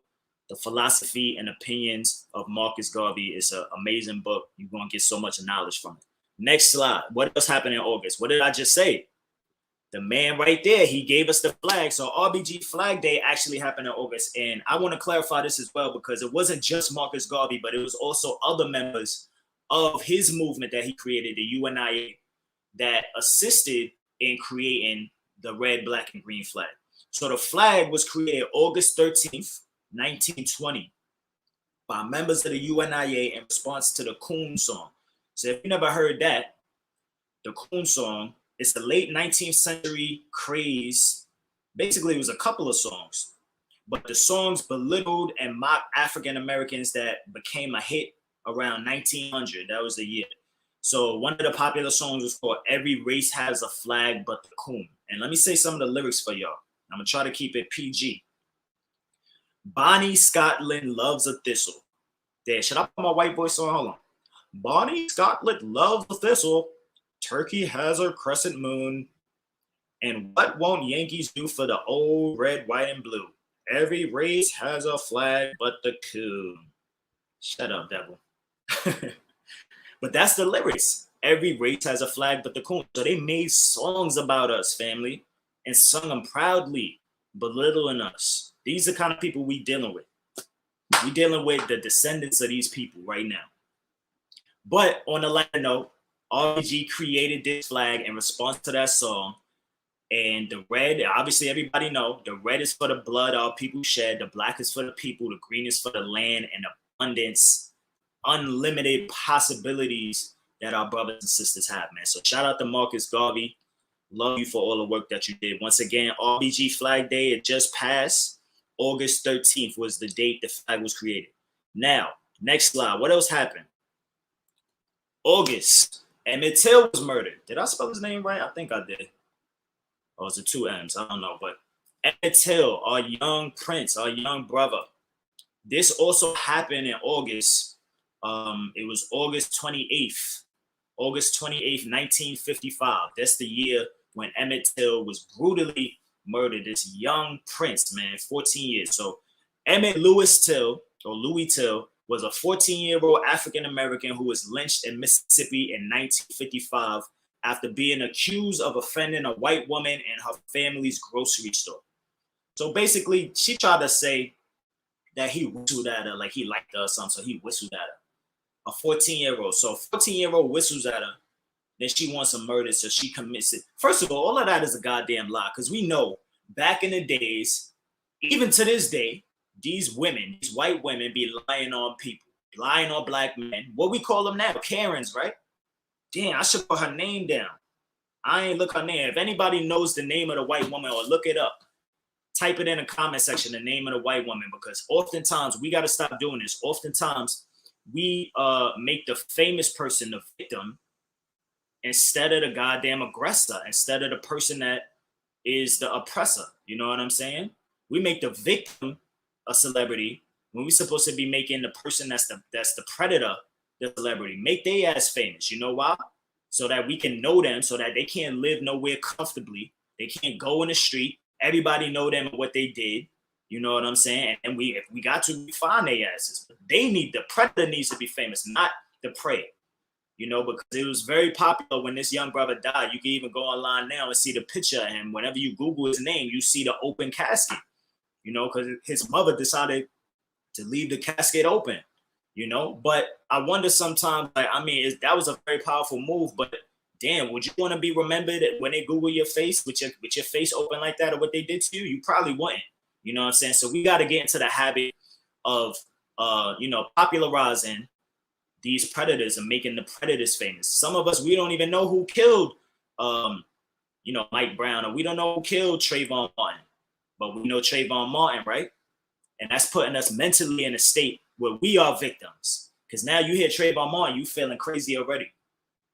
The Philosophy and Opinions of Marcus Garvey. It's an amazing book. You're going to get so much knowledge from it. Next slide. What else happened in August? What did I just say? The man right there, he gave us the flag. So RBG Flag Day actually happened in August. And I want to clarify this as well, because it wasn't just Marcus Garvey, but it was also other members of his movement that he created, the UNIA, that assisted in creating the red, black, and green flag. So the flag was created August 13th, 1920 by members of the UNIA in response to the Coon song. So if you never heard that, the Coon song is the late 19th century craze. Basically, it was a couple of songs, but the songs belittled and mocked African Americans that became a hit around 1900. That was the year. So one of the popular songs was called Every Race Has a Flag But the Coon. And let me say some of the lyrics for y'all. I'm going to try to keep it PG. Bonnie Scotland loves a thistle. There, should I put my white voice on? Hold on. Bonnie Scotland loves a thistle. Turkey has her crescent moon. And what won't Yankees do for the old red, white, and blue? Every race has a flag but the coon. Shut up, devil. But that's the lyrics. Every race has a flag but the coon. So they made songs about us, family, and sung them proudly, belittling us. These are the kind of people we dealing with. We dealing with the descendants of these people right now. But on a lighter note, RBG created this flag in response to that song. And the red, obviously everybody know, the red is for the blood our people shed, the black is for the people, the green is for the land and abundance, unlimited possibilities that our brothers and sisters have, man. So shout out to Marcus Garvey. Love you for all the work that you did. Once again, RBG Flag Day, it just passed. August 13th was the date the flag was created. Now, next slide. What else happened? August, Emmett Till was murdered. Did I spell his name right? I think I did. Or is it two M's? I don't know. But Emmett Till, our young prince, our young brother. This also happened in August. It was August 28th. August 28th, 1955. That's the year when Emmett Till was brutally murdered. This young prince, man, 14 years. So Emmett Louis Till, or Louis Till, was a 14-year-old African-American who was lynched in Mississippi in 1955 after being accused of offending a white woman in her family's grocery store. So basically, she tried to say that he whistled at her, like he liked her or something, so he whistled at her. A 14-year-old. So a 14-year-old whistles at her, then she wants a murder, so she commits it. First of all of that is a goddamn lie, because we know back in the days, even to this day, these women, these white women be lying on people, lying on black men. What we call them now? Karens, right? Damn, I should put her name down. I ain't look her name. If anybody knows the name of the white woman or look it up, type it in the comment section, the name of the white woman, because oftentimes we got to stop doing this. Oftentimes we make the famous person the victim instead of the goddamn aggressor, instead of the person that is the oppressor. You know what I'm saying? We make the victim a celebrity when we're supposed to be making the person that's the predator the celebrity. Make their ass famous. You know why? So that we can know them, so that they can't live nowhere comfortably. They can't go in the street. Everybody know them and what they did. You know what I'm saying? And if we got to, we find their asses. But the predator needs to be famous, not the prey. you know, because it was very popular when this young brother died. You can even go online now and see the picture of him. Whenever you Google his name, you see the open casket, you know, because his mother decided to leave the casket open, you know. But I wonder sometimes, like, I mean, that was a very powerful move, but damn, would you want to be remembered when they Google your face with your face open like that, or what they did to you? You probably wouldn't. You know what I'm saying? So we got to get into the habit of, you know, popularizing these predators and making the predators famous. Some of us, we don't even know who killed, you know, Mike Brown, or we don't know who killed Trayvon Martin, but we know Trayvon Martin, right? And that's putting us mentally in a state where we are victims. Because now you hear Trayvon Martin, you feeling crazy already.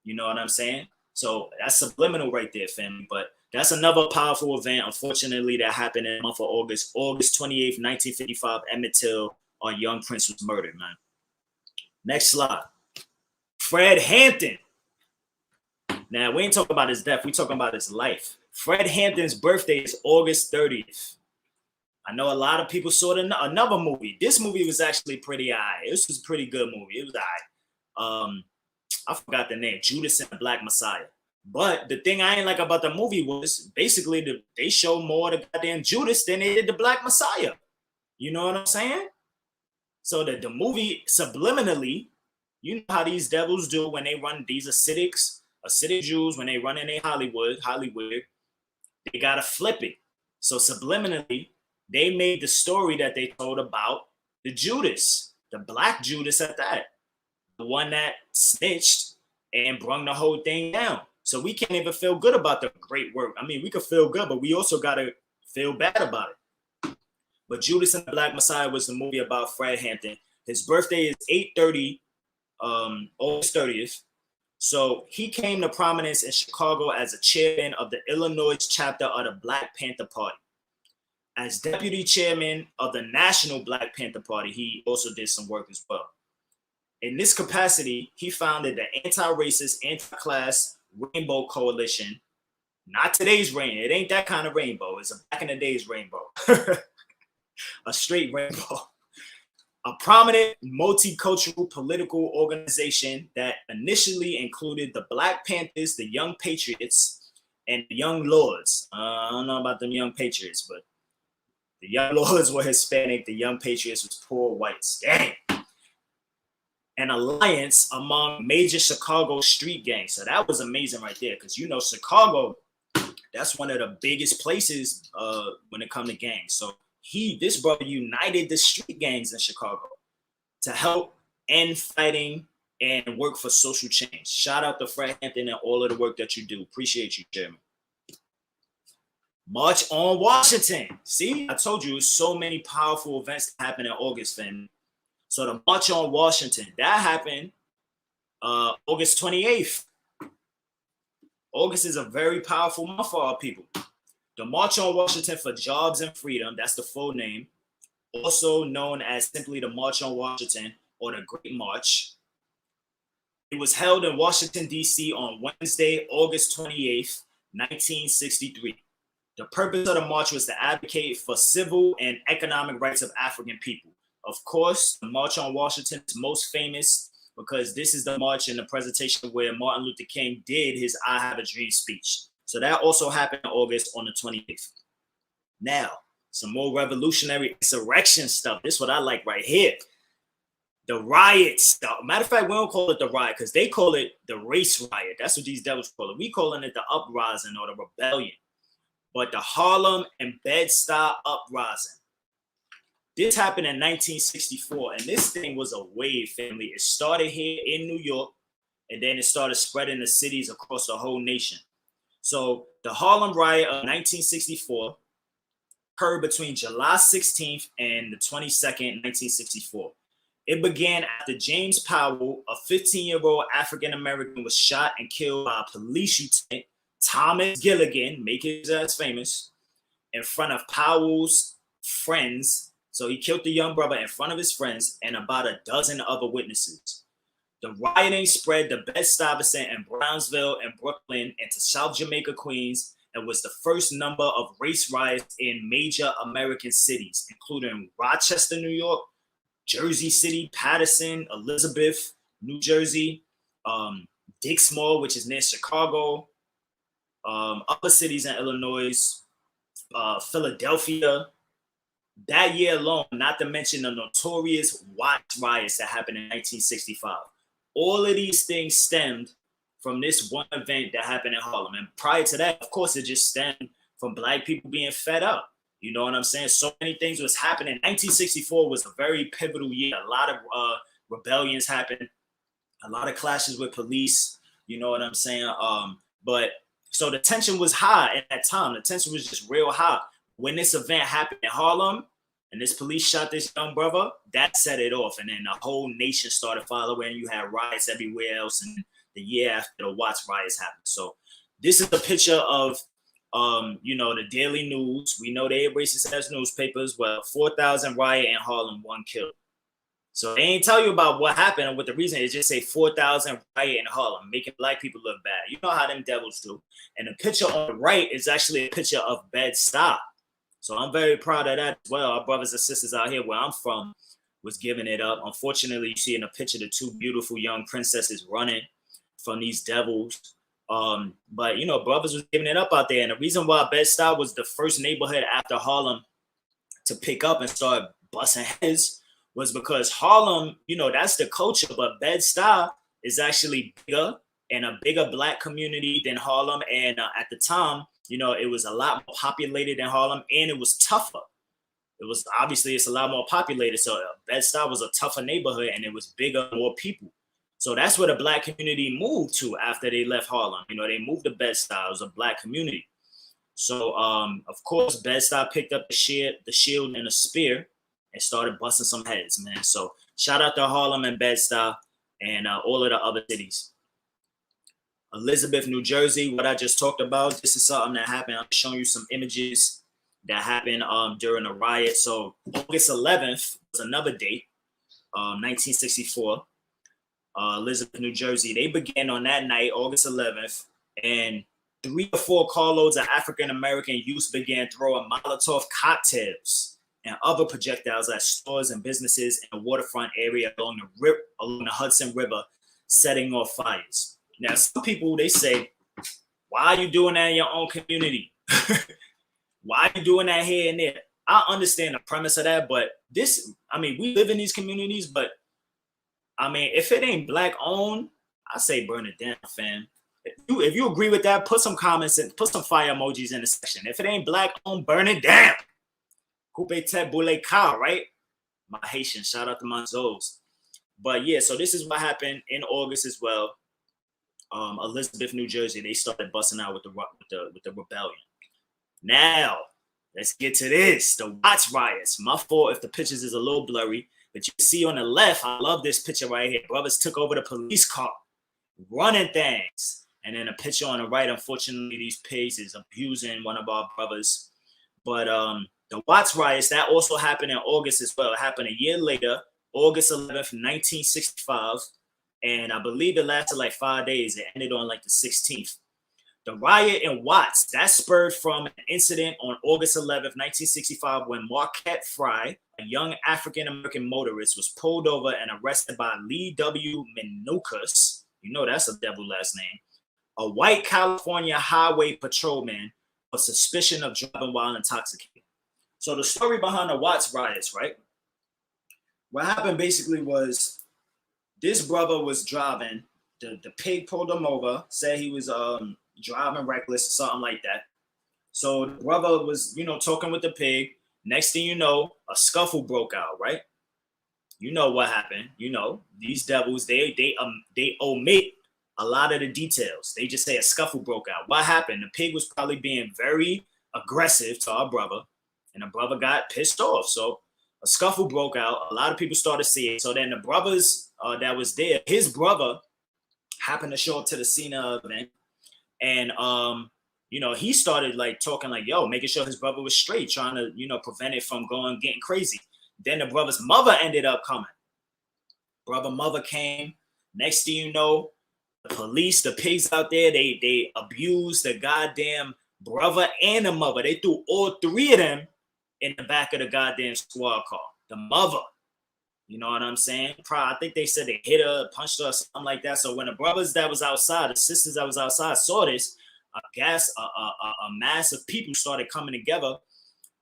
You know what I'm saying? So that's subliminal right there, family. But that's another powerful event, unfortunately, that happened in the month of August. August 28th, 1955, Emmett Till, our young prince, was murdered, man. Next slide. Fred Hampton. Now, we ain't talking about his death. We talking about his life. Fred Hampton's birthday is August 30th. I know a lot of people saw another movie. This movie was actually pretty alright. This was a pretty good movie. It was alright. I forgot the name. Judas and the Black Messiah. But the thing I ain't like about the movie was basically they showed more of the goddamn Judas than they did the Black Messiah. You know what I'm saying? So that the movie subliminally, you know how these devils do when they run these acidic Jews, when they run in Hollywood, they gotta flip it. So subliminally, they made the story that they told about the Judas, the Black Judas at that, the one that snitched and brung the whole thing down. So we can't even feel good about the great work. I mean, we could feel good, but we also gotta feel bad about it. But Judas and the Black Messiah was the movie about Fred Hampton. His birthday is 8/30, August 30th. So he came to prominence in Chicago as a chairman of the Illinois chapter of the Black Panther Party. As deputy chairman of the National Black Panther Party, he also did some work as well. In this capacity, he founded the anti-racist, anti-class Rainbow Coalition. Not today's rain. It ain't that kind of rainbow. It's a back in the days rainbow. A straight rainbow. A prominent multicultural political organization that initially included the Black Panthers, the Young Patriots, and the Young Lords. I don't know about them Young Patriots, but the Young Lords were Hispanic. The Young Patriots was poor whites. Dang. An alliance among major Chicago street gangs. So that was amazing right there, because you know Chicago, that's one of the biggest places when it comes to gangs. So this brother united the street gangs in Chicago to help end fighting and work for social change. Shout out to Fred Hampton and all of the work that you do. Appreciate you, Chairman. March on Washington. See, I told you, so many powerful events that happen in August, fam. So the March on Washington, that happened August 28th. August is a very powerful month for our people. The March on Washington for Jobs and Freedom, that's the full name, also known as simply the March on Washington or the Great March. It was held in Washington, D.C. on Wednesday, August 28th, 1963. The purpose of the march was to advocate for civil and economic rights of African people. Of course, the March on Washington is most famous because this is the march and the presentation where Martin Luther King did his I Have a Dream speech. So that also happened in August on the 28th. Now, some more revolutionary insurrection stuff. This is what I like right here. The riots. Matter of fact, we don't call it the riot because they call it the race riot. That's what these devils call it. We calling it the uprising or the rebellion. But the Harlem and Bed-Stuy uprising. This happened in 1964, and this thing was a wave, family. It started here in New York, and then it started spreading to cities across the whole nation. So the Harlem Riot of 1964 occurred between July 16th and the 22nd, 1964. It began after James Powell, a 15-year-old African-American, was shot and killed by a police lieutenant, Thomas Gilligan, make his ass famous, in front of Powell's friends. So he killed the young brother in front of his friends and about a dozen other witnesses. The rioting spread to Bed-Stuy and Brownsville and Brooklyn and to South Jamaica, Queens, and was the first number of race riots in major American cities, including Rochester, New York, Jersey City, Paterson, Elizabeth, New Jersey, Dixmoor, which is near Chicago, other cities in Illinois, Philadelphia. That year alone, not to mention the notorious Watts Riots that happened in 1965. All of these things stemmed from this one event that happened in Harlem. And prior to that, of course, it just stemmed from Black people being fed up. You know what I'm saying? So many things was happening. 1964 was a very pivotal year. A lot of rebellions happened, a lot of clashes with police. You know what I'm saying? But so the tension was high at that time. The tension was just real high. When this event happened in Harlem and this police shot this young brother, that set it off. And then the whole nation started following. You had riots everywhere else. And the year after, the Watts riots happened. So this is the picture of, the Daily News. We know they racist as newspapers. Well, 4,000 riot in Harlem, 1 killed. So they ain't tell you about what happened and what the reason is. Just say 4,000 riot in Harlem, making Black people look bad. You know how them devils do. And the picture on the right is actually a picture of Bed-Stuy. So I'm very proud of that as well. Our brothers and sisters out here where I'm from was giving it up. Unfortunately, you see in the picture the 2 beautiful young princesses running from these devils. But, brothers was giving it up out there. And the reason why Bed-Stuy was the first neighborhood after Harlem to pick up and start busting heads was because Harlem, that's the culture. But Bed-Stuy is actually bigger and a bigger Black community than Harlem. And at the time, it was a lot more populated than Harlem, and it was tougher. It's a lot more populated. So Bed-Stuy was a tougher neighborhood, and it was bigger, more people. So that's where the Black community moved to after they left Harlem. They moved to Bed-Stuy. It was a Black community. So, of course, Bed-Stuy picked up the shield and a spear and started busting some heads, man. So shout out to Harlem and Bed-Stuy and all of the other cities. Elizabeth, New Jersey, what I just talked about, this is something that happened. I'm showing you some images that happened during the riot. So August 11th was another date, 1964. Elizabeth, New Jersey. They began on that night, August 11th, and 3 or 4 carloads of African-American youths began throwing Molotov cocktails and other projectiles at stores and businesses in the waterfront area along the Hudson River, setting off fires. Now, some people, they say, why are you doing that in your own community? Why are you doing that here and there? I understand the premise of that, but we live in these communities, but if it ain't Black owned, I say burn it down, fam. If you agree with that, put some comments and put some fire emojis in the section. If it ain't Black owned, burn it down. Coupe tete boule ka, right? My Haitian, shout out to my Zos. But yeah, so this is what happened in August as well. Elizabeth, New Jersey, they started busting out with the rebellion. Now, let's get to this. The Watts riots. My fault if the pictures is a little blurry, but you see on the left, I love this picture right here. Brothers took over the police car, running things. And then a picture on the right, unfortunately, these pigs is abusing one of our brothers. But the Watts riots, that also happened in August as well. It happened a year later, August 11th, 1965. And I believe it lasted like 5 days. It ended on like the 16th. The riot in Watts, that spurred from an incident on August 11th, 1965, when Marquette Fry, a young African-American motorist, was pulled over and arrested by Lee W. Minukas. That's a devil last name. A white California highway patrolman for suspicion of driving while intoxicated. So the story behind the Watts riots, right? What happened basically was this brother was driving. The pig pulled him over, said he was driving reckless or something like that. So the brother was, talking with the pig. Next thing you know, a scuffle broke out, right? You know what happened. These devils, they omit a lot of the details. They just say a scuffle broke out. What happened? The pig was probably being very aggressive to our brother, and the brother got pissed off. So a scuffle broke out. A lot of people started seeing it. So then the brothers that was there, his brother happened to show up to the scene of the event. And, he started like talking like, making sure his brother was straight, trying to, prevent it from getting crazy. Then the brother's mother ended up coming. Mother came. Next thing you know, the police, the pigs out there, they abused the goddamn brother and the mother. They threw all 3 of them in the back of the goddamn squad car. The mother, You know what I'm saying? I think they said they hit her, punched her, something like that. So when the brothers that was outside, the sisters that was outside saw this, a mass of people started coming together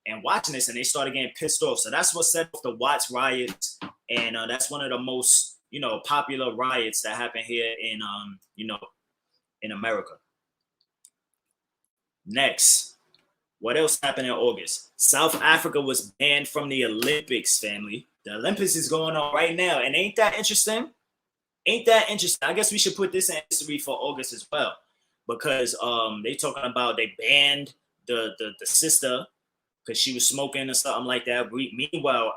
and watching this, and they started getting pissed off. So that's what set off the Watts Riots, and that's one of the most, popular riots that happened here in, in America. Next, what else happened in August? South Africa was banned from the Olympics, family. The Olympics is going on right now, and ain't that interesting? Ain't that interesting? I guess we should put this in history for August as well, because they talking about they banned the sister because she was smoking or something like that. Meanwhile,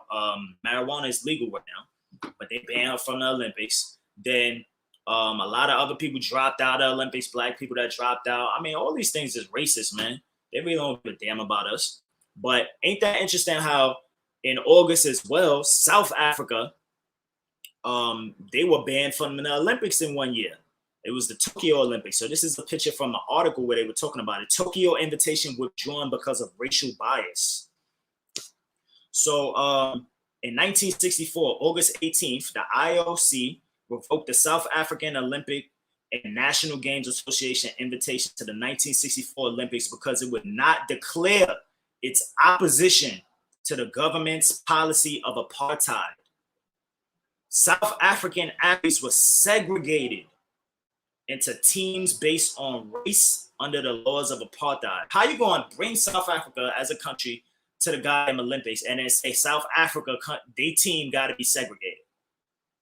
marijuana is legal right now, but they banned her from the Olympics. Then a lot of other people dropped out of the Olympics, black people that dropped out. I mean, all these things is racist, man. They really don't give a damn about us. But ain't that interesting how in August as well, South Africa, they were banned from the Olympics in 1 year. It was the Tokyo Olympics. So this is a picture from the article where they were talking about it. Tokyo invitation withdrawn because of racial bias. So in 1964, August 18th, the IOC revoked the South African Olympic and National Games Association invitation to the 1964 Olympics because it would not declare its opposition to the government's policy of apartheid. South African athletes were segregated into teams based on race under the laws of apartheid. How you going to bring South Africa as a country to the goddamn Olympics and then say South Africa, they team got to be segregated?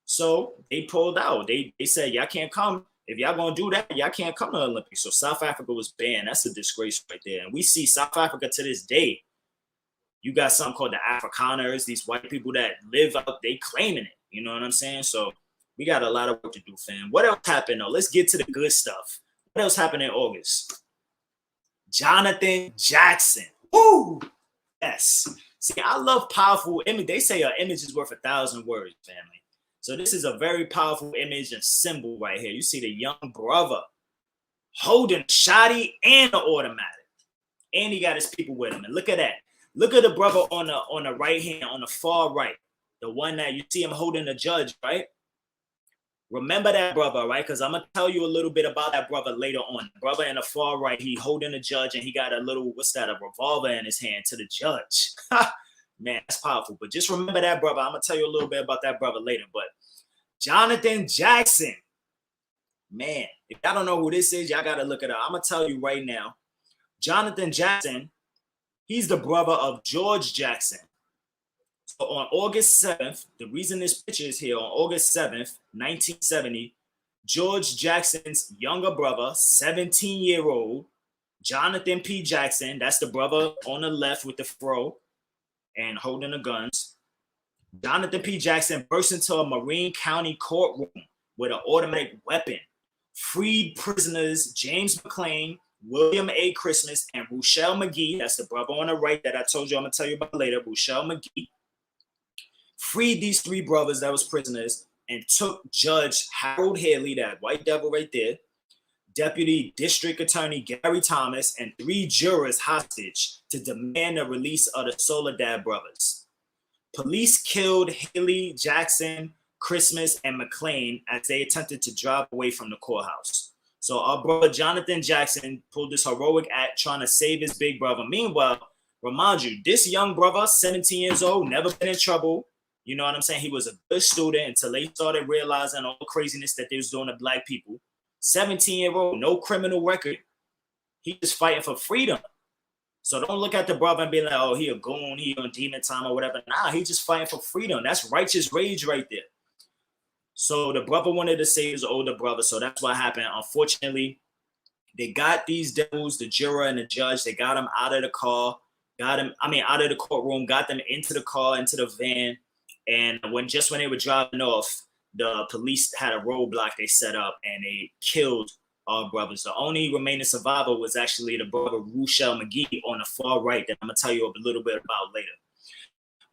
So they pulled out. They said, y'all can't come. If y'all going to do that, y'all can't come to the Olympics. So South Africa was banned. That's a disgrace right there. And we see South Africa to this day. You got something called the Afrikaners, these white people that live out, they claiming it. You know what I'm saying? So we got a lot of work to do, fam. What else happened, though? Let's get to the good stuff. What else happened in August? Jonathan Jackson. Woo! Yes. See, I love powerful image. They say an image is worth 1,000 words, family. So this is a very powerful image and symbol right here. You see the young brother holding a shotty and an automatic. And he got his people with him. And look at that. Look at the brother on the right hand, on the far right. The one that you see him holding the judge, right? Remember that brother, right? Because I'm going to tell you a little bit about that brother later on. The brother in the far right, he holding the judge and he got a little, a revolver in his hand to the judge. Man, that's powerful. But just remember that brother. I'm going to tell you a little bit about that brother later. But Jonathan Jackson, man, if y'all don't know who this is, y'all got to look it up. I'm going to tell you right now. Jonathan Jackson, he's the brother of George Jackson. So on August 7th, the reason this picture is here, on August 7th, 1970, George Jackson's younger brother, 17-year-old, Jonathan P. Jackson, that's the brother on the left with the fro and holding the guns. Jonathan P. Jackson burst into a Marin County courtroom with an automatic weapon, freed prisoners James McClain, William A. Christmas, and Rousseau Mcgee, that's the brother on the right that I told you I'm going to tell you about later, Rousseau Mcgee, freed these three brothers that was prisoners and took Judge Harold Haley, that white devil right there, Deputy District Attorney Gary Thomas, and 3 jurors hostage to demand the release of the Soledad brothers. Police killed Haley, Jackson, Christmas, and McClain as they attempted to drive away from the courthouse. So our brother Jonathan Jackson pulled this heroic act trying to save his big brother. Meanwhile, remind you, this young brother, 17 years old, never been in trouble. You know what I'm saying? He was a good student until they started realizing all the craziness that they was doing to black people. 17-year-old, no criminal record. He was fighting for freedom. So don't look at the brother and be like, oh, he a goon, he on demon time or whatever. Nah, he just fighting for freedom. That's righteous rage right there. So the brother wanted to save his older brother. So that's what happened. Unfortunately, they got these devils, the juror and the judge, they got him out of the car, out of the courtroom, got them into the car, into the van. And when they were driving off, the police had a roadblock they set up and they killed our brothers. The only remaining survivor was actually the brother Rousseau Mcgee on the far right that I'm going to tell you a little bit about later.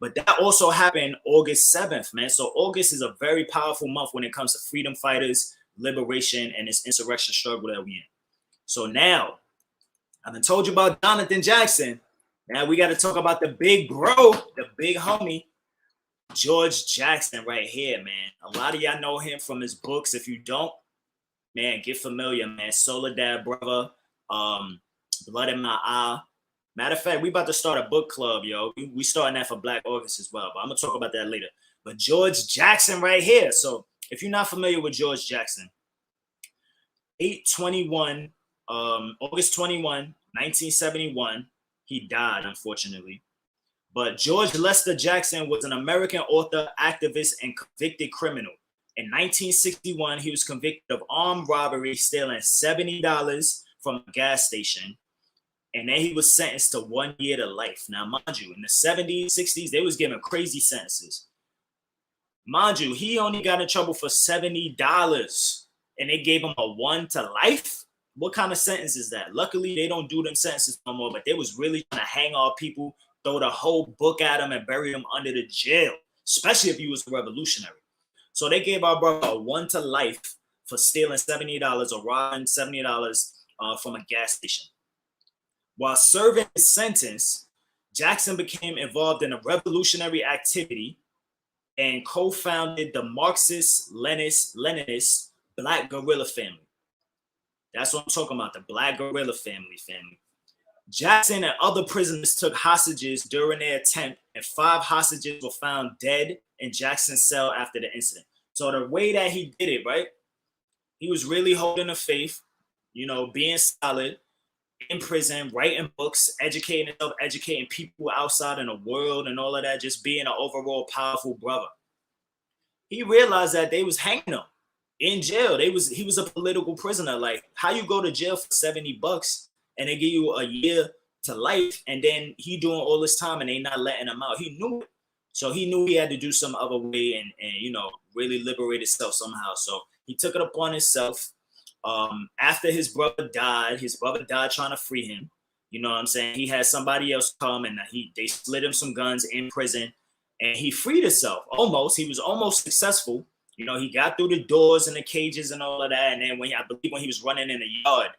But that also happened August 7th, man. So August is a very powerful month when it comes to freedom fighters, liberation, and this insurrection struggle that we're in. So now, I've told you about Jonathan Jackson. Now we got to talk about the big bro, the big homie, George Jackson right here, man. A lot of y'all know him from his books. If you don't, man, get familiar, man. Soledad Brother, Blood in My Eye. Matter of fact, we about to start a book club, yo. We starting that for Black August as well, but I'm gonna talk about that later. But George Jackson right here. So if you're not familiar with George Jackson, 8/21, August 21, 1971, he died, unfortunately. But George Lester Jackson was an American author, activist, and convicted criminal. In 1961, he was convicted of armed robbery, stealing $70 from a gas station. And then he was sentenced to 1 year to life. Now, mind you, in the 70s, 60s, they was giving crazy sentences. Mind you, he only got in trouble for $70, and they gave him a 1 to life? What kind of sentence is that? Luckily, they don't do them sentences no more, but they was really trying to hang all people, throw the whole book at him, and bury him under the jail, especially if he was a revolutionary. So they gave our brother a 1 to life for stealing $70 or robbing $70 from a gas station. While serving his sentence, Jackson became involved in a revolutionary activity and co-founded the Marxist-Leninist Black Guerrilla family. That's what I'm talking about, the Black Guerrilla family. Jackson and other prisoners took hostages during their attempt, and 5 hostages were found dead in Jackson's cell after the incident. So the way that he did it, right? He was really holding the faith, you know, being solid in prison, writing books, educating himself, educating people outside in the world and all of that, just being an overall powerful brother. He realized that they was hanging him in jail. He was a political prisoner. Like, how you go to jail for $70 and they give you a year to life, and then he doing all this time and they not letting him out? He knew it. So he knew he had to do some other way and you know, really liberate himself somehow. So he took it upon himself. After his brother died trying to free him. You know what I'm saying? He had somebody else come and they slid him some guns in prison, and he freed himself almost. He was almost successful. You know, he got through the doors and the cages and all of that. And then when he was running in the yard,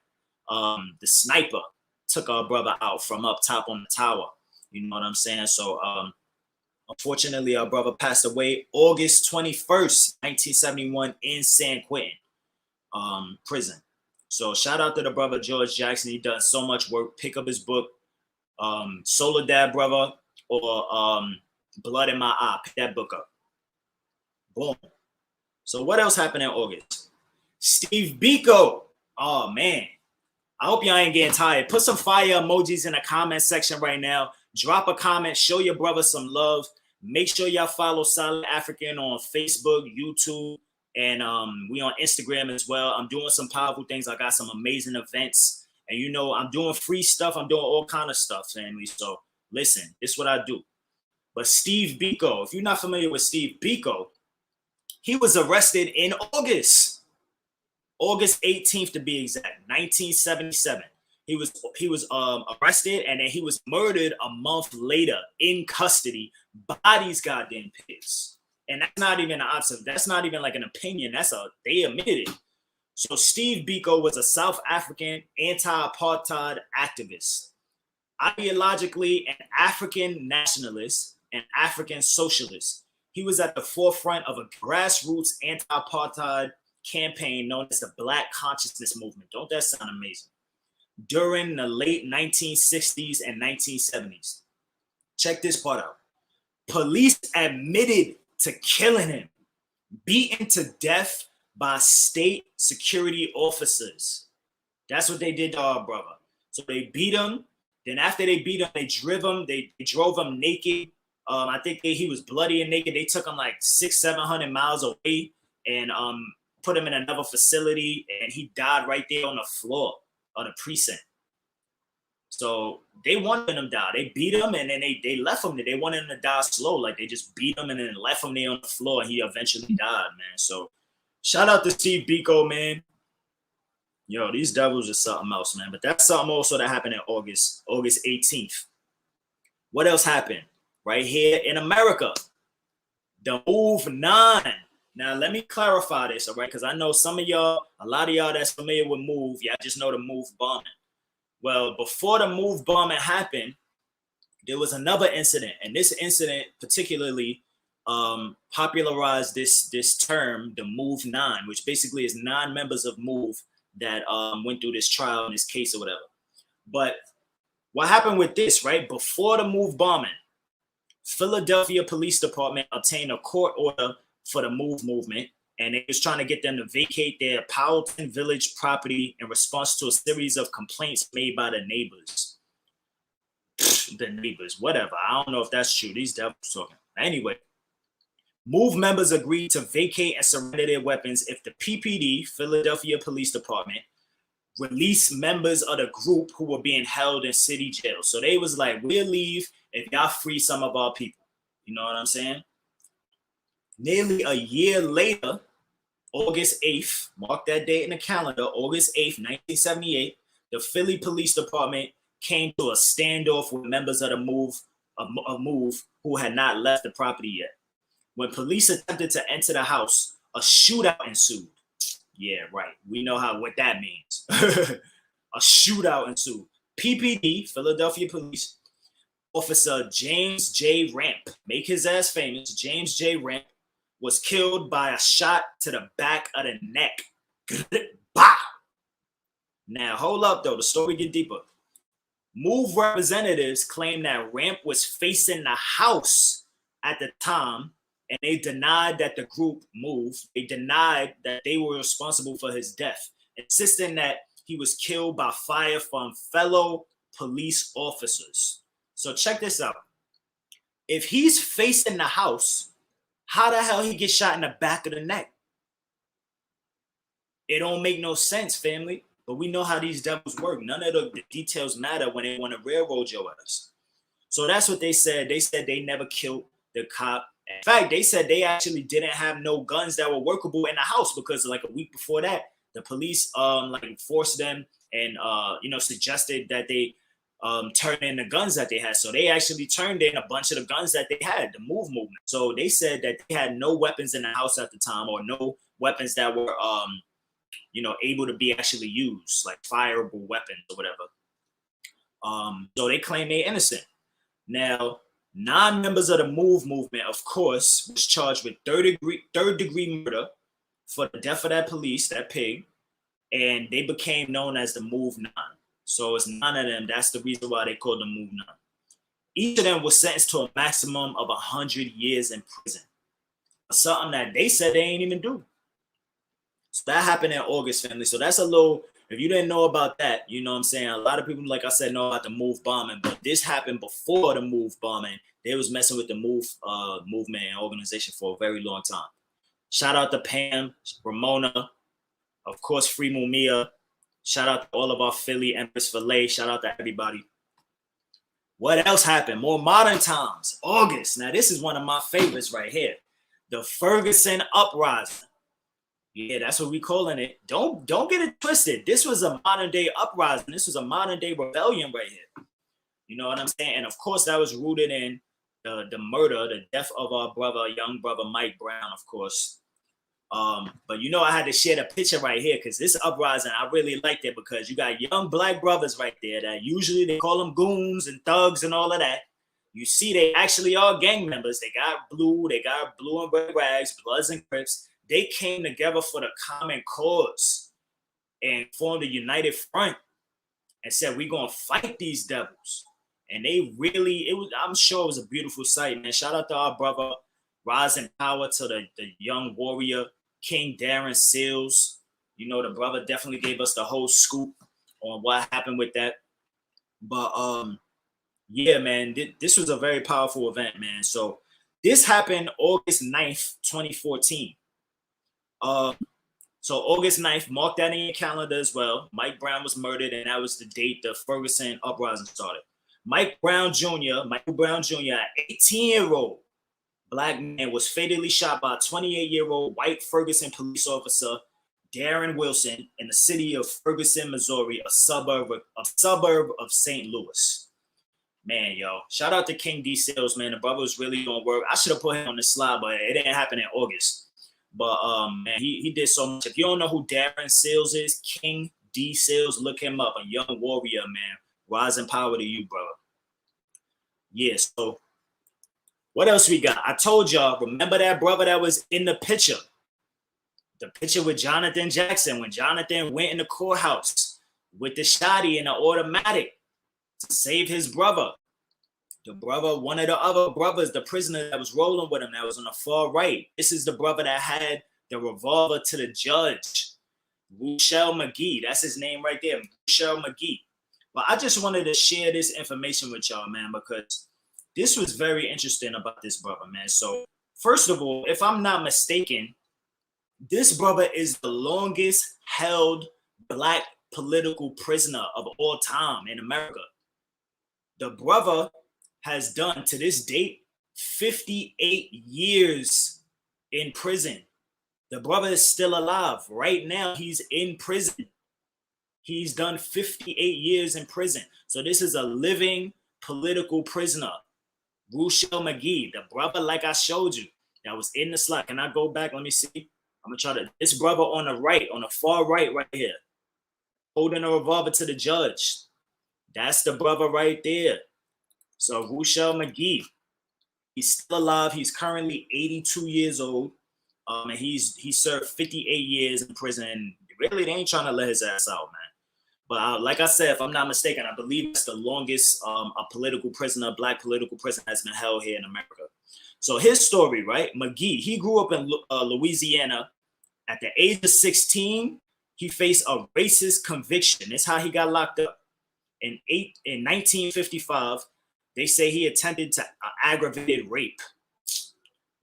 the sniper took our brother out from up top on the tower. You know what I'm saying? So unfortunately, our brother passed away August 21st, 1971 in San Quentin prison. So shout out to the brother George Jackson. He done so much work. Pick up his book, Soledad Brother, or Blood in My Eye. Pick that book up. Boom. So what else happened in August? Steve Biko. Oh man, I hope y'all ain't getting tired. Put some fire emojis in the comment section right now. Drop a comment. Show your brother some love. Make sure y'all follow Solid African on Facebook, YouTube, and we on Instagram as well. I'm doing some powerful things. I got some amazing events, and you know, I'm doing free stuff. I'm doing all kind of stuff, family. So listen, this is what I do. But Steve Biko, if you're not familiar with Steve Biko, he was arrested in August 18th to be exact, 1977. He was arrested, and then he was murdered a month later in custody by these goddamn pigs. And that's not even an option. That's not even like an opinion. They admitted it. So Steve Biko was a South African anti-apartheid activist, ideologically an African nationalist and African socialist. He was at the forefront of a grassroots anti-apartheid campaign known as the Black Consciousness Movement. Don't that sound amazing? During the late 1960s and 1970s. Check this part out. Police admitted to killing him, beaten to death by state security officers. That's what they did to our brother. So they beat him. Then after they beat him, they drove him naked. I think he was bloody and naked. They took him like 600-700 miles away and put him in another facility, and he died right there on the floor of the precinct. So they wanted him to die. They beat him, and then they left him there. They wanted him to die slow. Like, they just beat him and then left him there on the floor, and he eventually died, man. So shout out to Steve Biko, man. Yo, these devils are something else, man. But that's something also that happened in August 18th. What else happened? Right here in America, the Move 9. Now, let me clarify this, all right? Because I know a lot of y'all that's familiar with Move, y'all just know the Move bombing. Well, before the Move bombing happened, there was another incident. And this incident particularly popularized this term, the Move Nine, which basically is 9 members of Move that went through this trial in this case or whatever. But what happened with this, right? Before the Move bombing, Philadelphia Police Department obtained a court order for the Move movement, and they was trying to get them to vacate their Powelton Village property in response to a series of complaints made by the neighbors. The neighbors, whatever. I don't know if that's true. These devils talking. Anyway, Move members agreed to vacate and surrender their weapons if the PPD, Philadelphia Police Department, released members of the group who were being held in city jail. So they was like, we'll leave if y'all free some of our people. You know what I'm saying? Nearly a year later, August 8th, mark that date in the calendar, August 8th, 1978, the Philly Police Department came to a standoff with members of the Move who had not left the property yet. When police attempted to enter the house, a shootout ensued. Yeah, right. We know what that means. A shootout ensued. PPD, Philadelphia Police, Officer James J. Ramp, make his ass famous, James J. Ramp, was killed by a shot to the back of the neck. Bah! Now, hold up, though. The story get deeper. Move representatives claim that Ramp was facing the house at the time, and they denied that the group moved. They denied that they were responsible for his death, insisting that he was killed by fire from fellow police officers. So check this out. If he's facing the house, how the hell he get shot in the back of the neck? It don't make no sense, family. But we know how these devils work. None of the details matter when they want to railroad your ass. So that's what they said. They said they never killed the cop. In fact, they said they actually didn't have no guns that were workable in the house because like a week before that, the police forced them and suggested that they turn in the guns that they had. So they actually turned in a bunch of the guns that they had, the Move movement. So they said that they had no weapons in the house at the time, or no weapons that were able to be actually used, like fireable weapons or whatever. So they claim they're innocent. Now, 9 members of the Move movement, of course, was charged with third degree murder for the death of that police, that pig, and they became known as the Move 9. So it's 9 of them. That's the reason why they called them Move 9. Each of them was sentenced to a maximum of 100 years in prison. Something that they said they ain't even do. So that happened in August, family. So that's a little, if you didn't know about that, you know what I'm saying? A lot of people, like I said, know about the Move bombing, but this happened before the Move bombing. They was messing with the Move movement and organization for a very long time. Shout out to Pam, Ramona, of course, Free Mumia. Shout out to all of our Philly Empress Filet. Shout out to everybody. What else happened? More modern times. August. Now, this is one of my favorites right here. The Ferguson Uprising. Yeah, that's what we calling it. Don't get it twisted. This was a modern day uprising. This was a modern day rebellion right here. You know what I'm saying? And of course, that was rooted in the murder, the death of our brother, young brother Mike Brown, of course. But I had to share the picture right here because this uprising, I really liked it because you got young black brothers right there that usually they call them goons and thugs and all of that. You see, they actually are gang members. They got blue and red rags, Bloods and Crips. They came together for the common cause and formed a united front and said, we're going to fight these devils. And they really, I'm sure it was a beautiful sight, man. Shout out to our brother, rise in power to the young warrior, King Darren Seals. The brother definitely gave us the whole scoop on what happened with that. But yeah, man, this was a very powerful event, man. So this happened August 9th, 2014. So August 9th, mark that in your calendar as well. Mike Brown was murdered, and that was the date the Ferguson Uprising started. Michael Brown Jr., an 18-year-old black man, was fatally shot by a 28-year-old white Ferguson police officer, Darren Wilson, in the city of Ferguson, Missouri, a suburb of St. Louis. Man, yo, shout out to King D. Sales, man. The brother was really doing work. I should have put him on the slide, but it didn't happen in August. But man, he did so much. If you don't know who Darren Seals is, King D. Sales, look him up. A young warrior, man. Rise in power to you, brother. Yeah, so What else we got? I told y'all, remember that brother that was in the picture? The picture with Jonathan Jackson, when Jonathan went in the courthouse with the shotty and the automatic to save his brother. The brother, one of the other brothers, the prisoner that was rolling with him, that was on the far right. This is the brother that had the revolver to the judge. Rousseau Mcgee, that's his name right there, Rousseau Mcgee. But I just wanted to share this information with y'all, man, because this was very interesting about this brother, man. So first of all, if I'm not mistaken, this brother is the longest held black political prisoner of all time in America. The brother has done, to this date, 58 years in prison. The brother is still alive. Right now, he's in prison. He's done 58 years in prison. So this is a living political prisoner. Rousseau Mcgee, the brother, like I showed you, that was in the slot. Can I go back? Let me see. I'm going to try to, this brother on the right, on the far right here, holding a revolver to the judge. That's the brother right there. So Rousseau Mcgee, he's still alive. He's currently 82 years old. And he served 58 years in prison. Really, they ain't trying to let his ass out, man. But like I said, if I'm not mistaken, I believe it's the longest a political prisoner, black political prisoner, has been held here in America. So his story, right? Mcgee, he grew up in Louisiana. At the age of 16, he faced a racist conviction. That's how he got locked up. In 1955, they say he attempted to aggravated rape.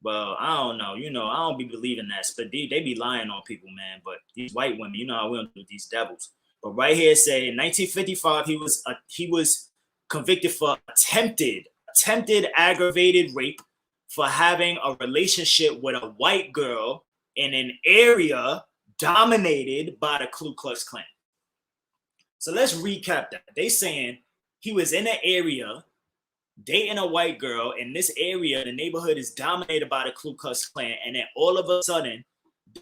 Well, I don't know. You know, I don't be believing that. But they be lying on people, man. But these white women, you know how we don't do these devils. But right here, say in 1955, he was convicted for attempted aggravated rape for having a relationship with a white girl in an area dominated by the Ku Klux Klan. So let's recap that. They saying he was in an area dating a white girl. In this area, the neighborhood is dominated by the Ku Klux Klan. And then all of a sudden,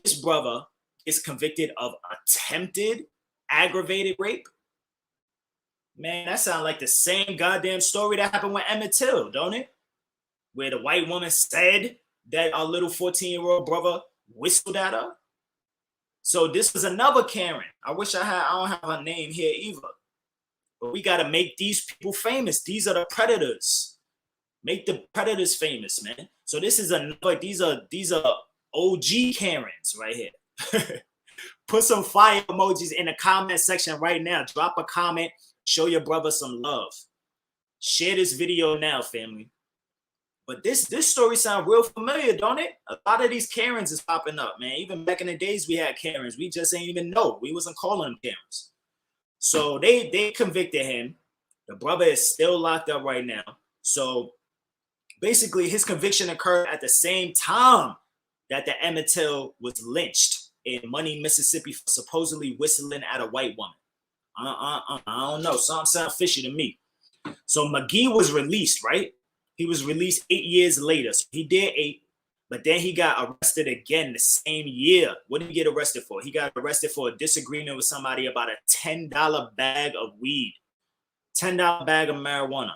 this brother is convicted of attempted aggravated rape. Man, that sounds like the same goddamn story that happened with Emmett Till, don't it? Where the white woman said that our little 14-year-old brother whistled at her. So this was another Karen. I wish I don't have her name here either. But we got to make these people famous. These are the predators. Make the predators famous, man. So this is another, these are OG Karens right here. Put some fire emojis in the comment section right now. Drop a comment. Show your brother some love. Share this video now, family. But this story sounds real familiar, don't it? A lot of these Karens is popping up, man. Even back in the days, we had Karens. We just ain't even know. We wasn't calling them Karens. So they convicted him. The brother is still locked up right now. So basically, his conviction occurred at the same time that the Emmett Till was lynched in Money, Mississippi, for supposedly whistling at a white woman. I don't know. Something sounds fishy to me. So Mcgee was released, right? He was released 8 years later. So he did 8, but then he got arrested again the same year. What did he get arrested for? He got arrested for a disagreement with somebody about a $10 bag of weed, $10 bag of marijuana.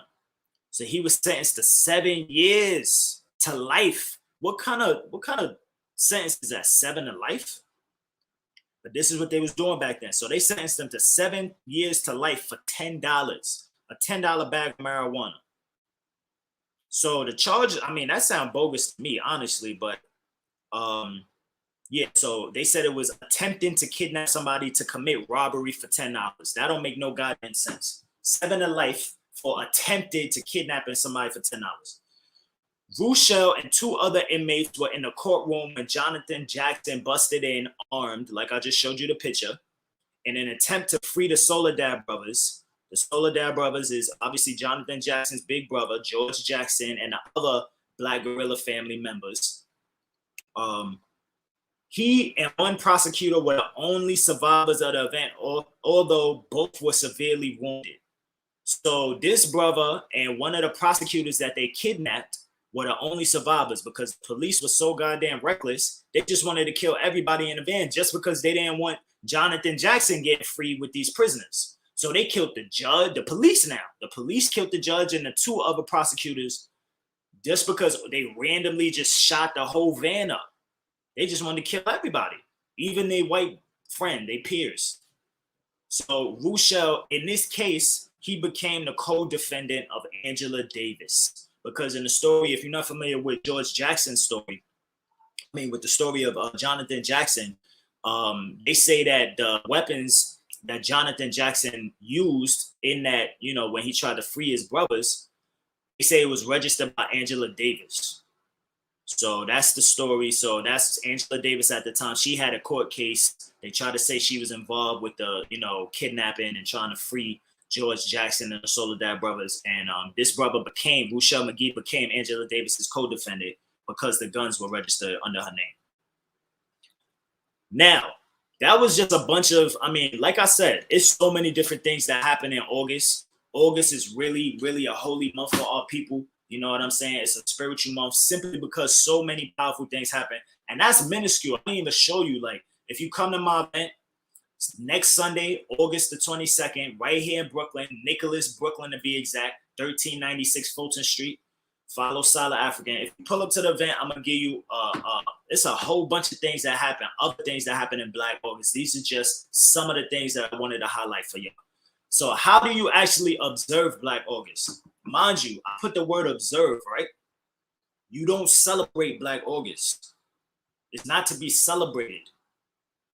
So he was sentenced to 7 years to life. What kind of sentence is that? 7 to life? But this is what they was doing back then. So they sentenced him to 7 years to life for $10, a $10 bag of marijuana. So the charge, I mean, that sounds bogus to me, honestly, but yeah, so they said it was attempting to kidnap somebody to commit robbery for $10. That don't make no goddamn sense. 7 to life for attempted to kidnapping somebody for $10. Rousseau and 2 other inmates were in the courtroom when Jonathan Jackson busted in armed, like I just showed you the picture, in an attempt to free the Soledad brothers. The Soledad brothers is obviously Jonathan Jackson's big brother, George Jackson, and the other Black Guerrilla family members. He and one prosecutor were the only survivors of the event, although both were severely wounded. So this brother and one of the prosecutors that they kidnapped were the only survivors because the police was so goddamn reckless. They just wanted to kill everybody in the van just because they didn't want Jonathan Jackson getting free with these prisoners. So they killed the judge, the police now. The police killed the judge and the 2 other prosecutors just because they randomly just shot the whole van up. They just wanted to kill everybody, even their white friend, their peers. So Rousseau, in this case, he became the co-defendant of Angela Davis. Because in the story, if you're not familiar with George Jackson's story, with the story of Jonathan Jackson, they say that the weapons that Jonathan Jackson used in that, when he tried to free his brothers, they say it was registered by Angela Davis. So that's the story. So that's Angela Davis at the time. She had a court case. They tried to say she was involved with the, kidnapping and trying to free George Jackson and the Soledad brothers. And this brother Rousseau Mcgee became Angela Davis's co-defendant because the guns were registered under her name. Now, that was just a bunch of, like I said, it's so many different things that happen in August. August is really, really a holy month for our people. You know what I'm saying? It's a spiritual month simply because so many powerful things happen. And that's minuscule. I didn't even show you, if you come to my event next Sunday, August the 22nd, right here in Brooklyn, Nicholas, Brooklyn to be exact, 1396 Fulton Street. Follow Solid African. If you pull up to the event, I'm going to give you, it's a whole bunch of things that happen, other things that happen in Black August. These are just some of the things that I wanted to highlight for you. So how do you actually observe Black August? Mind you, I put the word observe, right? You don't celebrate Black August. It's not to be celebrated.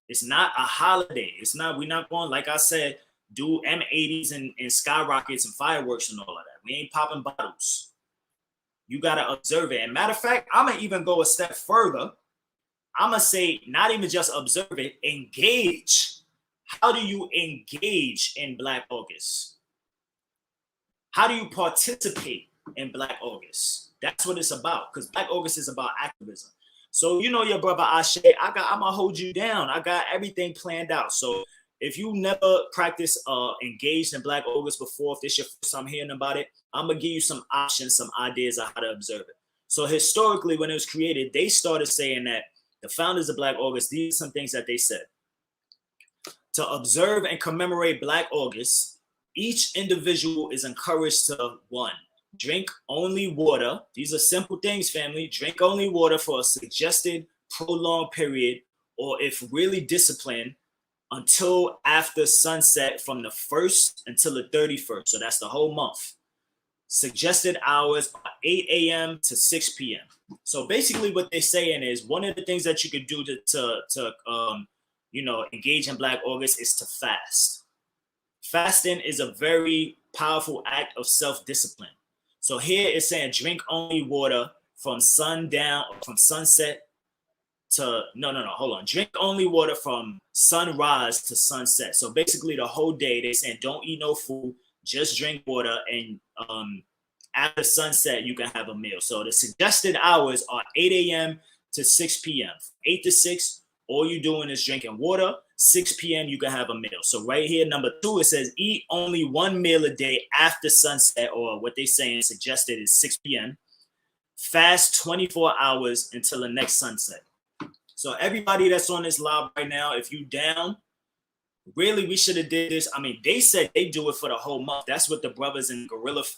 It's not a holiday. We're not going, like I said, do M80s and skyrockets and fireworks and all of that. We ain't popping bottles. You got to observe it. And matter of fact, I'm going to even go a step further. I'm going to say not even just observe it, engage. How do you engage in Black August? How do you participate in Black August? That's what it's about, because Black August is about activism. So, your brother Àṣẹ, I'm going to hold you down. I got everything planned out. So if you never practiced engaged in Black August before, if this is your first time hearing about it, I'm going to give you some options, some ideas on how to observe it. So historically, when it was created, they started saying that the founders of Black August, these are some things that they said. To observe and commemorate Black August, each individual is encouraged to, 1, drink only water. These are simple things, family. Drink only water for a suggested prolonged period, or if really disciplined, until after sunset from the 1st until the 31st. So that's the whole month. Suggested hours are 8 a.m. to 6 p.m. So basically what they're saying is one of the things that you could do to engage in Black August is to fast. Fasting is a very powerful act of self-discipline. So here it's saying drink only water from sundown or from sunset to drink only water from sunrise to sunset. So basically the whole day they're saying don't eat no food, just drink water, and after sunset you can have a meal. So the suggested hours are 8 a.m. to 6 p.m. 8 to 6, all you're doing is drinking water. 6 p.m. you can have a meal. So right here, number 2, it says eat only 1 meal a day after sunset, or what they're saying suggested is 6 p.m. Fast 24 hours until the next sunset. So everybody that's on this live right now, if you down, really we should have did this. They said they do it for the whole month. That's what the brothers in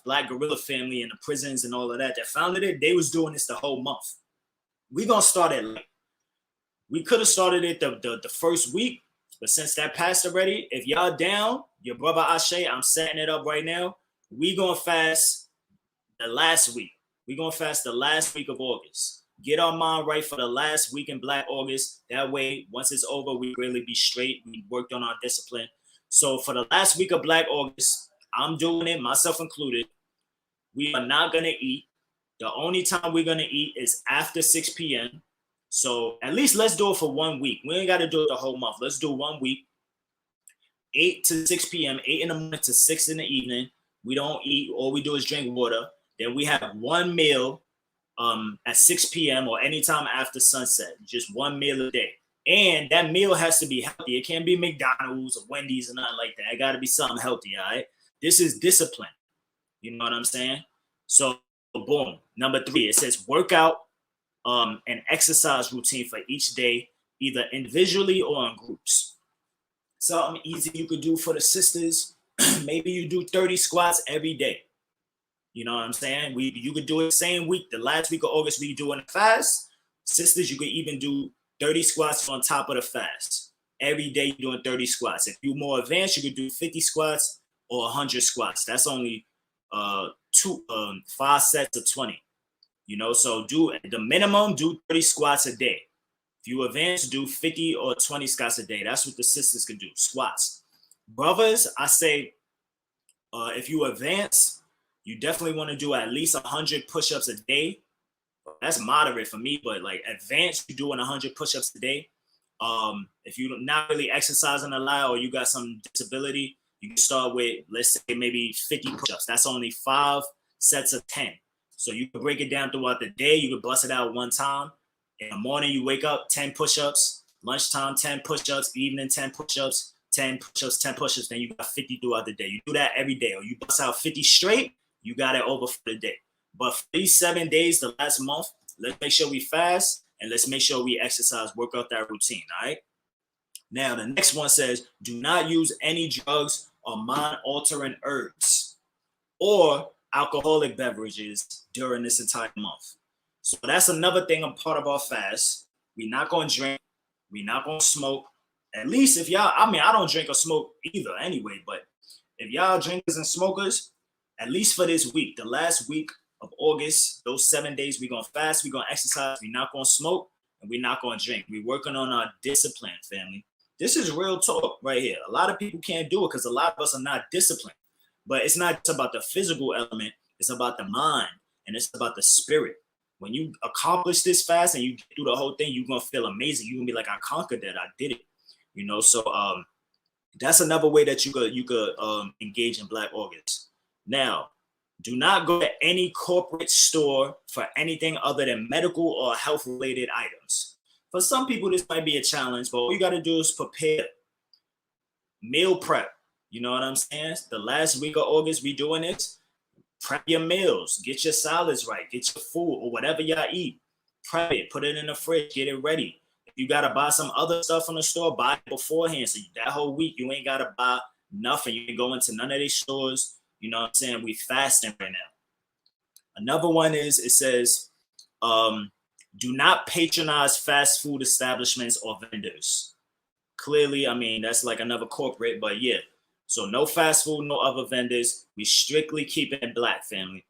Black Guerrilla family and the prisons and all of that founded it. They was doing this the whole month. We're going to start it late. We could have started it the first week, but since that passed already, if y'all down, your brother Àṣẹ, I'm setting it up right now. We going to fast the last week. We're going to fast the last week of August. Get our mind right for the last week in Black August. That way, once it's over, we really be straight. We worked on our discipline. So for the last week of Black August, I'm doing it, myself included. We are not going to eat. The only time we're going to eat is after 6 p.m. So at least let's do it for 1 week. We ain't got to do it the whole month. Let's do 1 week, 8 to 6 p.m., 8 in the morning to 6 in the evening. We don't eat. All we do is drink water. Then we have 1 meal at 6 p.m. or anytime after sunset. Just 1 meal a day. And that meal has to be healthy. It can't be McDonald's or Wendy's or nothing like that. It got to be something healthy, all right? This is discipline. You know what I'm saying? So, boom. Number 3, it says workout and exercise routine for each day, either individually or in groups. Something easy you could do for the sisters. Maybe you do 30 squats every day. You know what I'm saying? You could do it same week. The last week of August, we doing a fast. Sisters, you could even do 30 squats on top of the fast. Every day you're doing 30 squats. If you're more advanced, you could do 50 squats or 100 squats. That's only 5 sets of 20. You know, so do the minimum, do 30 squats a day. If you advance, do 50 or 20 squats a day. That's what the sisters can do, squats. Brothers, I say, if you advance, you definitely want to do at least 100 push-ups a day. That's moderate for me, but like advanced, you're doing 100 push-ups a day. If you're not really exercising a lot or you got some disability, you can start with, let's say, maybe 50 push-ups. That's only 5 sets of 10. So you can break it down throughout the day. You can bust it out one time. In the morning, you wake up, 10 push-ups. Lunchtime, 10 push-ups. Evening, 10 push-ups. 10 push-ups, 10 push-ups. Then you got 50 throughout the day. You do that every day. Or you bust out 50 straight, you got it over for the day. But for these 7 days, the last month, let's make sure we fast and let's make sure we exercise, work out that routine, all right? Now, the next one says, do not use any drugs or mind-altering herbs or alcoholic beverages during this entire month. So that's another thing, a part of our fast. We're not going to drink. We're not going to smoke. At least if y'all, I mean, I don't drink or smoke either anyway, but if y'all drinkers and smokers, at least for this week, the last week of August, those 7 days, we're going to fast, we're going to exercise, we're not going to smoke, and we're not going to drink. We're working on our discipline, family. This is real talk right here. A lot of people can't do it because a lot of us are not disciplined. But it's not just about the physical element. It's about the mind, and it's about the spirit. When you accomplish this fast and you get through the whole thing, you're going to feel amazing. You're going to be like, I conquered that. I did it. You know, so that's another way that you could engage in Black August. Now, do not go to any corporate store for anything other than medical or health-related items. For some people, this might be a challenge, but all you got to do is prepare. Meal prep. You know what I'm saying? The last week of August, we doing this. Prep your meals. Get your salads right. Get your food or whatever y'all eat. Prep it. Put it in the fridge. Get it ready. If you got to buy some other stuff from the store, buy it beforehand. So that whole week, you ain't got to buy nothing. You can go into none of these stores. You know what I'm saying? We fasting right now. Another one is, it says, do not patronize fast food establishments or vendors. Clearly, I mean, that's like another corporate, but yeah. So no fast food, no other vendors. We strictly keep it Black, family.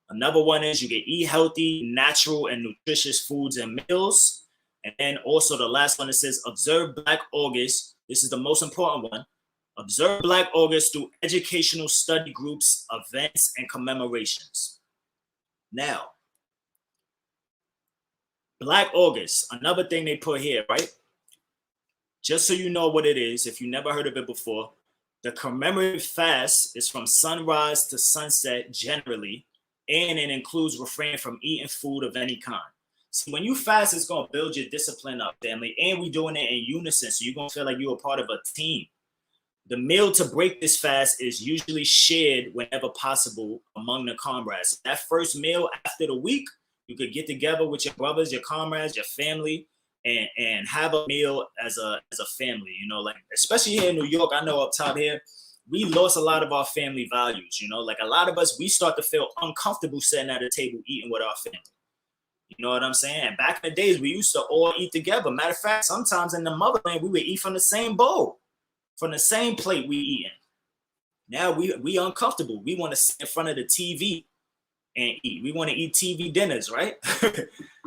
Another one is you can eat healthy, natural, and nutritious foods and meals. And then also the last one, it says observe Black August. This is the most important one. Observe Black August through educational study groups, events, and commemorations. Now, Black August, another thing they put here, right? Just so you know what it is, if you never heard of it before, the commemorative fast is from sunrise to sunset generally, and it includes refraining from eating food of any kind. See, when you fast, it's going to build your discipline up, family, and we're doing it in unison, so you're going to feel like you're a part of a team. The meal to break this fast is usually shared whenever possible among the comrades. That first meal after the week, you could get together with your brothers, your comrades, your family, and have a meal as a family, you know, like, especially here in New York. I know up top here, we lost a lot of our family values, you know, like a lot of us, we start to feel uncomfortable sitting at a table eating with our family. You know what I'm saying? And back in the days, we used to all eat together. Matter of fact, sometimes in the motherland, we would eat from the same bowl, from the same plate we eating. Now we uncomfortable. We want to sit in front of the TV and eat. We want to eat TV dinners, right?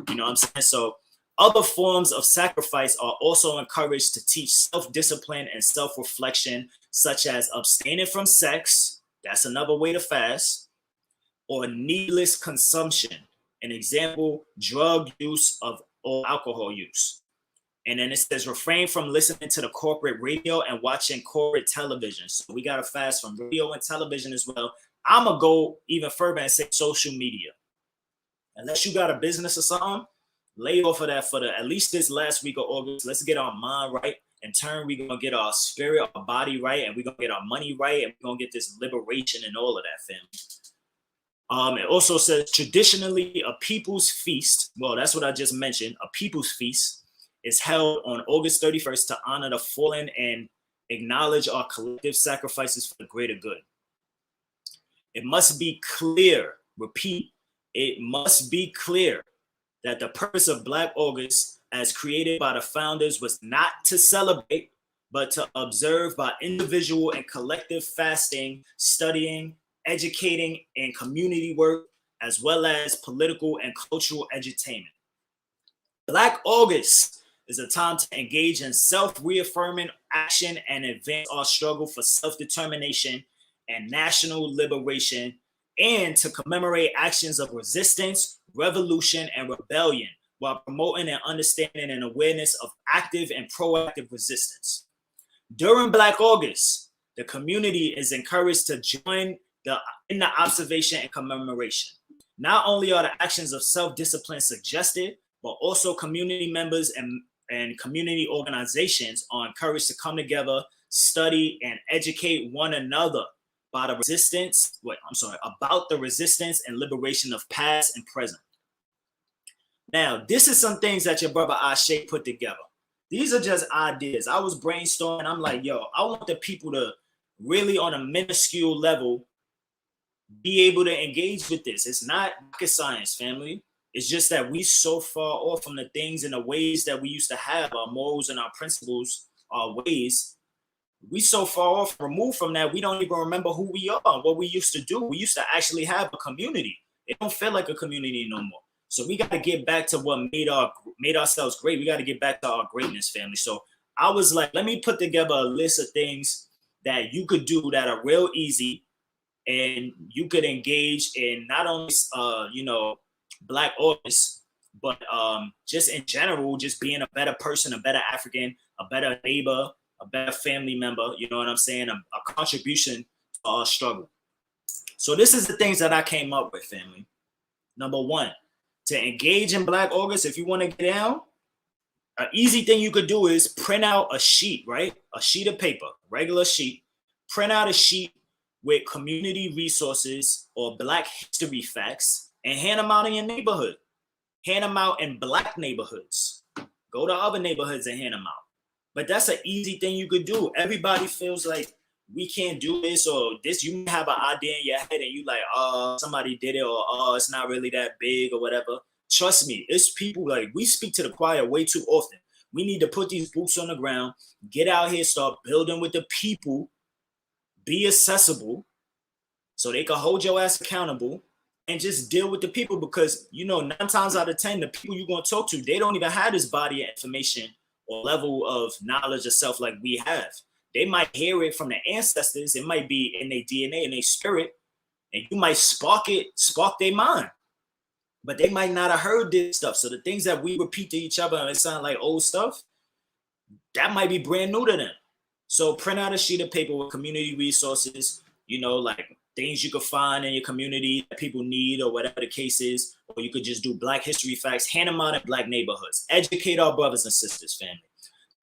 You know what I'm saying? So other forms of sacrifice are also encouraged to teach self-discipline and self-reflection, such as abstaining from sex. That's another way to fast. Or needless consumption. An example, drug use or alcohol use. And then it says refrain from listening to the corporate radio and watching corporate television. So we got to fast from radio and television as well. I'm going to go even further and say social media. Unless you got a business or something, lay off of that for at least this last week of August. Let's get our mind right. In turn, we're going to get our spirit, our body right, and we're going to get our money right, and we're going to get this liberation and all of that, family. It also says traditionally a people's feast. Well, that's what I just mentioned. A people's feast is held on August 31st to honor the fallen and acknowledge our collective sacrifices for the greater good. It must be clear, repeat, it must be clear that the purpose of Black August as created by the founders was not to celebrate, but to observe by individual and collective fasting, studying, educating, and community work, as well as political and cultural entertainment. Black August is a time to engage in self-reaffirming action and advance our struggle for self-determination and national liberation, and to commemorate actions of resistance, revolution, and rebellion, while promoting an understanding and awareness of active and proactive resistance. During Black August, the community is encouraged to join in the observation and commemoration. Not only are the actions of self-discipline suggested, but also community members and community organizations are encouraged to come together, study, and educate one another about the resistance and liberation of past and present. Now, this is some things that your brother Àṣẹ put together. These are just ideas. I was brainstorming. I'm like, yo, I want the people to really, on a minuscule level, be able to engage with this. It's not rocket science, family. It's just that we so far off from the things and the ways that we used to have, our morals and our principles, our ways. We so far off, removed from that, we don't even remember who we are, what we used to do. We used to actually have a community. It don't feel like a community no more. So we got to get back to what made ourselves great. We got to get back to our greatness, family. So I was like, let me put together a list of things that you could do that are real easy, and you could engage in not only, Black August, but just in general, just being a better person, a better African, a better neighbor, a better family member, you know what I'm saying? A contribution to our struggle. So this is the things that I came up with, family. Number one, to engage in Black August, if you want to get down, an easy thing you could do is print out a sheet, right? A sheet of paper, regular sheet. Print out a sheet with community resources or Black history facts and hand them out in your neighborhood. Hand them out in Black neighborhoods. Go to other neighborhoods and hand them out. But that's an easy thing you could do. Everybody feels like we can't do this or this. You have an idea in your head and you like, oh, somebody did it, or it's not really that big or whatever. Trust me, it's people like, we speak to the choir way too often. We need to put these boots on the ground, get out here, start building with the people, be accessible so they can hold your ass accountable, and just deal with the people, because, 9 times out of 10, the people you're going to talk to, they don't even have this body of information or level of knowledge of self like we have. They might hear it from their ancestors. It might be in their DNA, in their spirit, and you might spark their mind. But they might not have heard this stuff. So the things that we repeat to each other and it sound like old stuff, that might be brand new to them. So print out a sheet of paper with community resources, like things you could find in your community that people need or whatever the case is. Or you could just do Black history facts, hand them out in Black neighborhoods. Educate our brothers and sisters, family.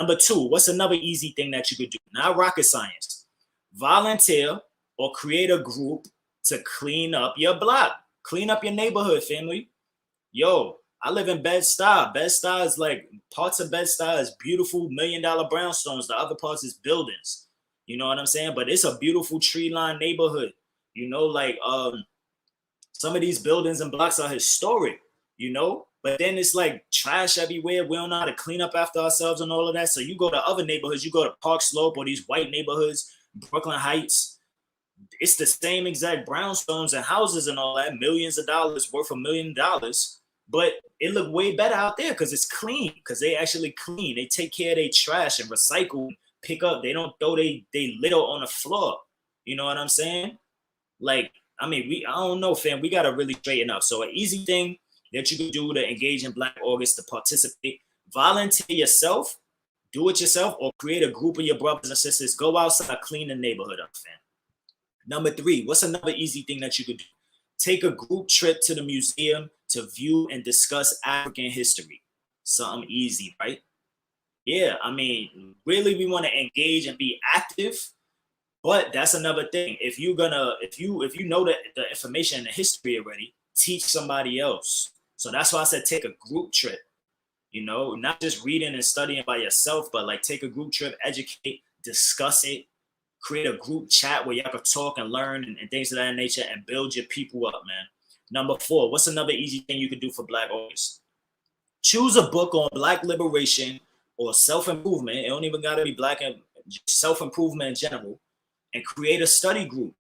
Number two, what's another easy thing that you could do? Not rocket science. Volunteer or create a group to clean up your block. Clean up your neighborhood, family. Yo, I live in Bed-Stuy. Bed-Stuy is like, parts of Bed-Stuy is beautiful $1 million brownstones. The other parts is buildings. You know what I'm saying? But it's a beautiful tree-lined neighborhood. Some of these buildings and blocks are historic, but then it's like trash everywhere. We don't know how to clean up after ourselves and all of that. So you go to other neighborhoods, you go to Park Slope or these white neighborhoods, Brooklyn Heights. It's the same exact brownstones and houses and all that, millions of dollars, worth $1 million. But it look way better out there because it's clean, because they actually clean. They take care of their trash and recycle, pick up. They don't throw they litter on the floor. You know what I'm saying? I don't know, fam. We got to really straighten up. So an easy thing that you can do to engage in Black August, to participate, volunteer yourself, do it yourself, or create a group of your brothers and sisters. Go outside, clean the neighborhood up, fam. Number three, what's another easy thing that you could do? Take a group trip to the museum to view and discuss African history. Something easy, right? Yeah, really we want to engage and be active, but that's another thing. If you know the information and the history already, teach somebody else. So that's why I said take a group trip, not just reading and studying by yourself, but like take a group trip, educate, discuss it, Create a group chat where y'all can talk and learn and things of that nature and build your people up, man. Number 4, what's another easy thing you can do for Black August? Choose a book on Black liberation or self-improvement. It don't even got to be Black and self-improvement in general. And create a study group.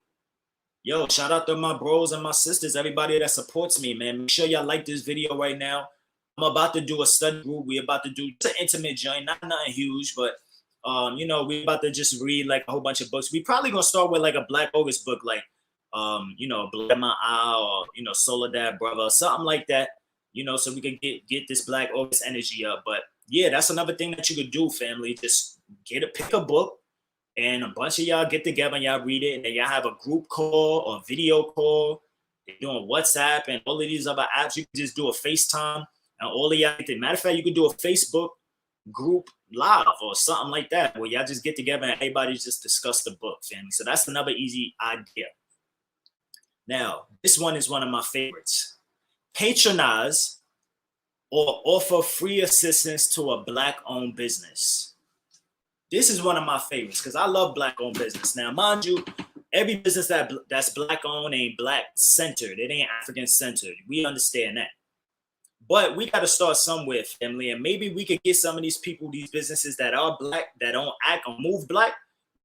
Yo, shout out to my bros and my sisters, everybody that supports me, man. Make sure y'all like this video right now. I'm about to do a study group. We're about to do an intimate joint, not nothing huge, but you know, we're about to just read like a whole bunch of books. We probably gonna start with like a Black August book, like you know, Blood My Eye or you know, Soledad Brother, something like that. You know, so we can get this Black August energy up. But yeah, that's another thing that you could do, family. Just pick a book, and a bunch of y'all get together and y'all read it, and then y'all have a group call or video call. They're doing WhatsApp and all of these other apps. You can just do a FaceTime, and all of y'all. Matter of fact, you could do a Facebook group live or something like that, where y'all just get together and everybody just discuss the book, family. So that's another easy idea. Now, this one is one of my favorites. Patronize or offer free assistance to a Black-owned business. This is one of my favorites because I love Black-owned business. Now, mind you, every business that's Black-owned ain't Black-centered. It ain't African-centered. We understand that. But we got to start somewhere, family, and maybe we could get some of these people, these businesses that are Black, that don't act or move Black.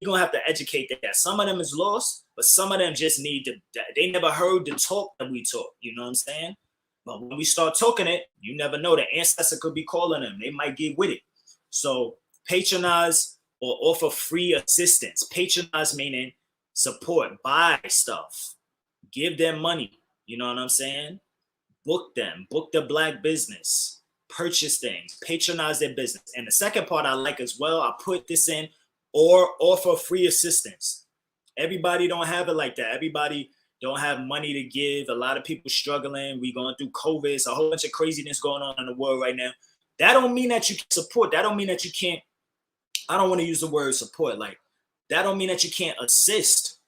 We're going to have to educate that. Some of them is lost, but some of them just need to, they never heard the talk that we talk. You know what I'm saying? But when we start talking it, you never know. The ancestor could be calling them. They might get with it. So patronize or offer free assistance. Patronize meaning support, buy stuff, give them money. You know what I'm saying? Book them, book the Black business, purchase things, patronize their business. And the second part I like as well, I put this in, or offer free assistance. Everybody don't have it like that. Everybody don't have money to give. A lot of people struggling. We going through COVID. It's a whole bunch of craziness going on in the world right now. That don't mean that you can support. That don't mean that you can't. I don't want to use the word support. Like, that don't mean that you can't assist.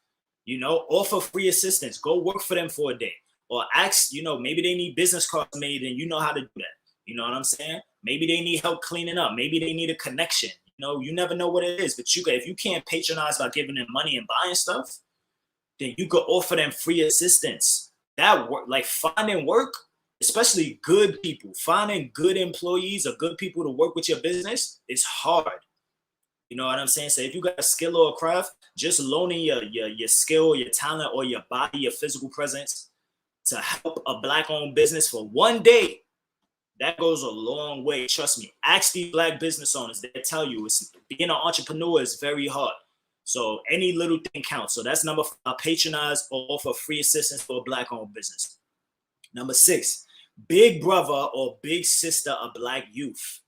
You know, offer free assistance. Go work for them for a day. Or ask, you know, maybe they need business cards made and you know how to do that. You know what I'm saying? Maybe they need help cleaning up. Maybe they need a connection. You know, you never know what it is. But if you can't patronize by giving them money and buying stuff, then you could offer them free assistance. That work, like finding work, especially good people, finding good employees or good people to work with your business is hard. You know what I'm saying? So if you got a skill or a craft, just loaning your skill, your talent, or your body, your physical presence to help a Black-owned business for one day, that goes a long way. Trust me. Ask these Black business owners. They'll tell you being an entrepreneur is very hard. So any little thing counts. So that's number 5, patronize or offer free assistance for a Black-owned business. Number 6, big brother or big sister of Black youth.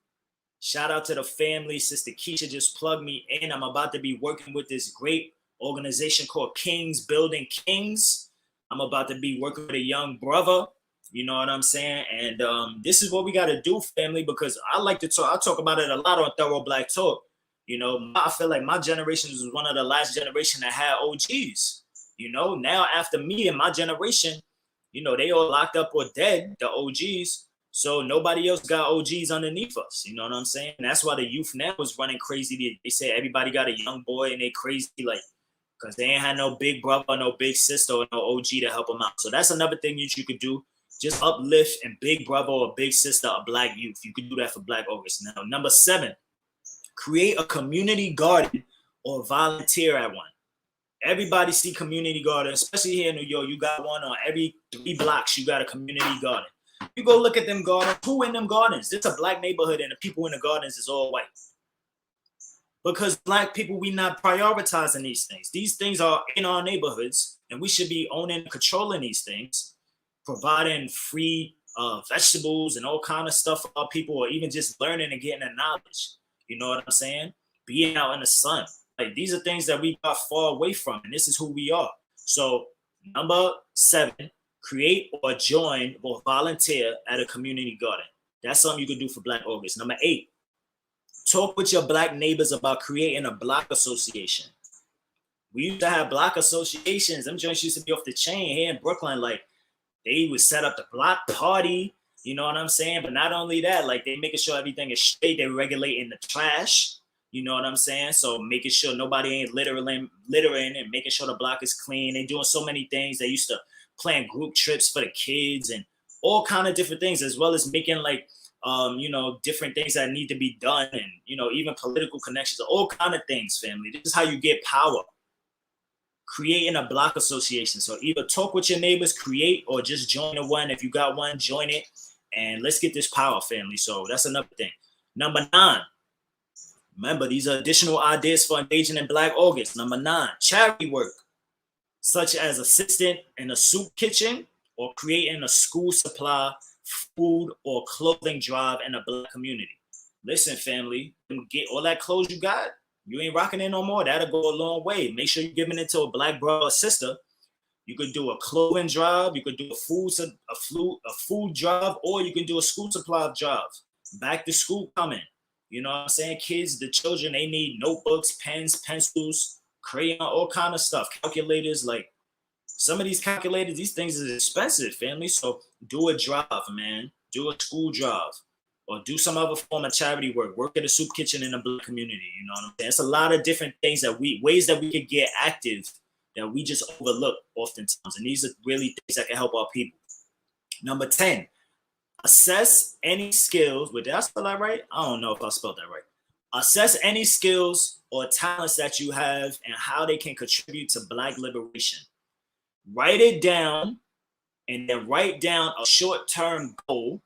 Shout out to the family. Sister Keisha just plugged me in. I'm about to be working with this great organization called Kings Building Kings. I'm about to be working with a young brother. You know what I'm saying? And this is what we got to do, family, because I like to talk. I talk about it a lot on Thorough Black Talk. You know, I feel like my generation was one of the last generation that had OGs. You know, now after me and my generation, you know, they all locked up or dead, the OGs. So nobody else got OGs underneath us. You know what I'm saying? And that's why the youth now is running crazy. They say everybody got a young boy and they crazy, like, because they ain't had no big brother, no big sister, or no OG to help them out. So that's another thing you could do. Just uplift and big brother or big sister of Black youth. You could do that for Black August. Now, number 7, create a community garden or volunteer at one. Everybody see community garden, especially here in New York. You got one on every 3 blocks. You got a community garden. You go look at them gardens. Who in them gardens? It's a Black neighborhood and the people in the gardens is all white. Because Black people, we not prioritizing these things. These things are in our neighborhoods and we should be owning and controlling these things, providing free vegetables and all kind of stuff for our people, or even just learning and getting the knowledge. You know what I'm saying? Being out in the sun. Like, these are things that we got far away from, and this is who we are. So number 7, create or join or volunteer at a community garden. That's something you could do for Black August. Number 8, talk with your Black neighbors about creating a block association. We used to have block associations. Them joints used to be off the chain here in Brooklyn. Like, they would set up the block party. You know what I'm saying? But not only that, like, they making sure everything is straight. They're regulating the trash. You know what I'm saying? So making sure nobody ain't littering and making sure the block is clean. They doing so many things. They used to plan group trips for the kids and all kind of different things, as well as making like different things that need to be done, and even political connections, all kind of things, family. This is how you get power. Creating a block association. So either talk with your neighbors, create, or just join a one. If you got one, join it. And let's get this power, family. So that's another thing. Number 9. Remember, these are additional ideas for engaging in Black August. Number 9, charity work, such as assisting in a soup kitchen or creating a school supply, food, or clothing drive in a Black community. Listen, family, get all that clothes you got. You ain't rocking it no more. That'll go a long way. Make sure you're giving it to a Black brother or sister. You could do a clothing drive. You could do a food drive, or you can do a school supply drive. Back to school coming. You know what I'm saying? Kids, the children, they need notebooks, pens, pencils, crayon, all kind of stuff. Calculators, like some of these calculators, these things is expensive, family. So do a drive, man. Do a school drive. Or do some other form of charity work. Work at a soup kitchen in a Black community. You know what I'm saying? It's a lot of different things ways that we could get active that we just overlook oftentimes. And these are really things that can help our people. Number 10, assess any skills. Did I spell that right? I don't know if I spelled that right. Assess any skills or talents that you have and how they can contribute to Black liberation. Write it down, and then write down a short-term goal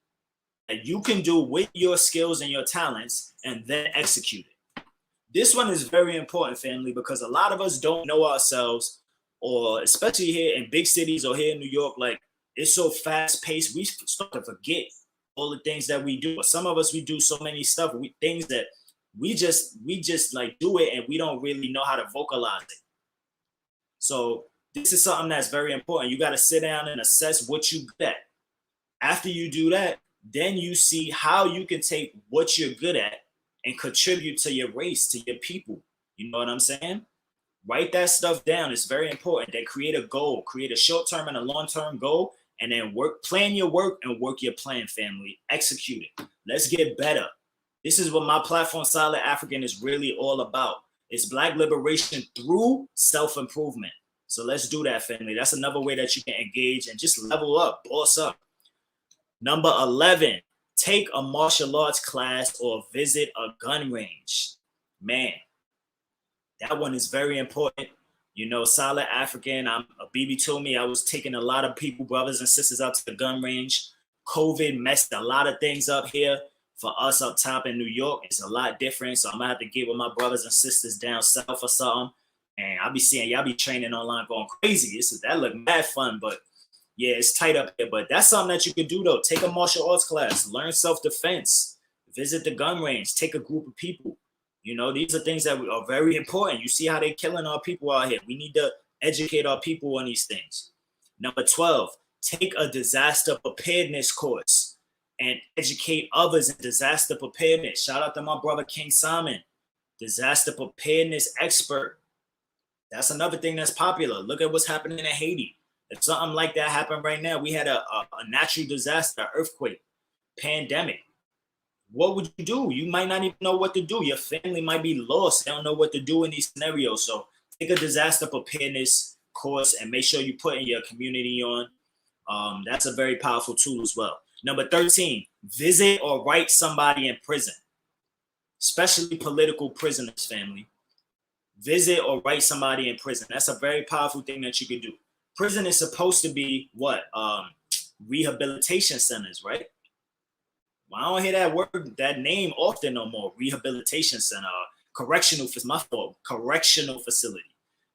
that you can do with your skills and your talents, and then execute it. This one is very important, family, because a lot of us don't know ourselves, or especially here in big cities or here in New York, like it's so fast paced, we start to forget all the things that we do. But some of us, we do so many stuff, things that we just like do it, and we don't really know how to vocalize it. So this is something that's very important. You got to sit down and assess what you good at. After you do that, then you see how you can take what you're good at and contribute to your race, to your people. You know what I'm saying? Write that stuff down. It's very important. Then create a goal, create a short-term and a long-term goal, and then plan your work and work your plan, family. Execute it. Let's get better. This is what my platform, Solid African, is really all about. It's Black liberation through self-improvement. So let's do that, family. That's another way that you can engage and just level up, boss up. Number 11, take a martial arts class or visit a gun range. Man, that one is very important. You know, Solid African, I'm a BB told me I was taking a lot of people, brothers and sisters, out to the gun range. COVID messed a lot of things up here for us up top in New York. It's a lot different. So I'm gonna have to get with my brothers and sisters down south or something. And I'll be seeing y'all be training online going crazy. That look mad fun, but yeah, it's tight up here, but that's something that you could do, though. Take a martial arts class, learn self-defense, visit the gun range, take a group of people. You know, these are things that are very important. You see how they're killing our people out here. We need to educate our people on these things. Number 12, take a disaster preparedness course and educate others in disaster preparedness. Shout out to my brother, King Simon, disaster preparedness expert. That's another thing that's popular. Look at what's happening in Haiti. If something like that happened right now, we had a natural disaster, earthquake, pandemic. What would you do? You might not even know what to do. Your family might be lost. They don't know what to do in these scenarios. So take a disaster preparedness course and make sure you put in your community on. That's a very powerful tool as well. Number 13, visit or write somebody in prison, especially political prisoners, family. Visit or write somebody in prison. That's a very powerful thing that you can do. Prison is supposed to be what? Rehabilitation centers, right? Well, I don't hear that word, that name often no more. Rehabilitation center, correctional facility.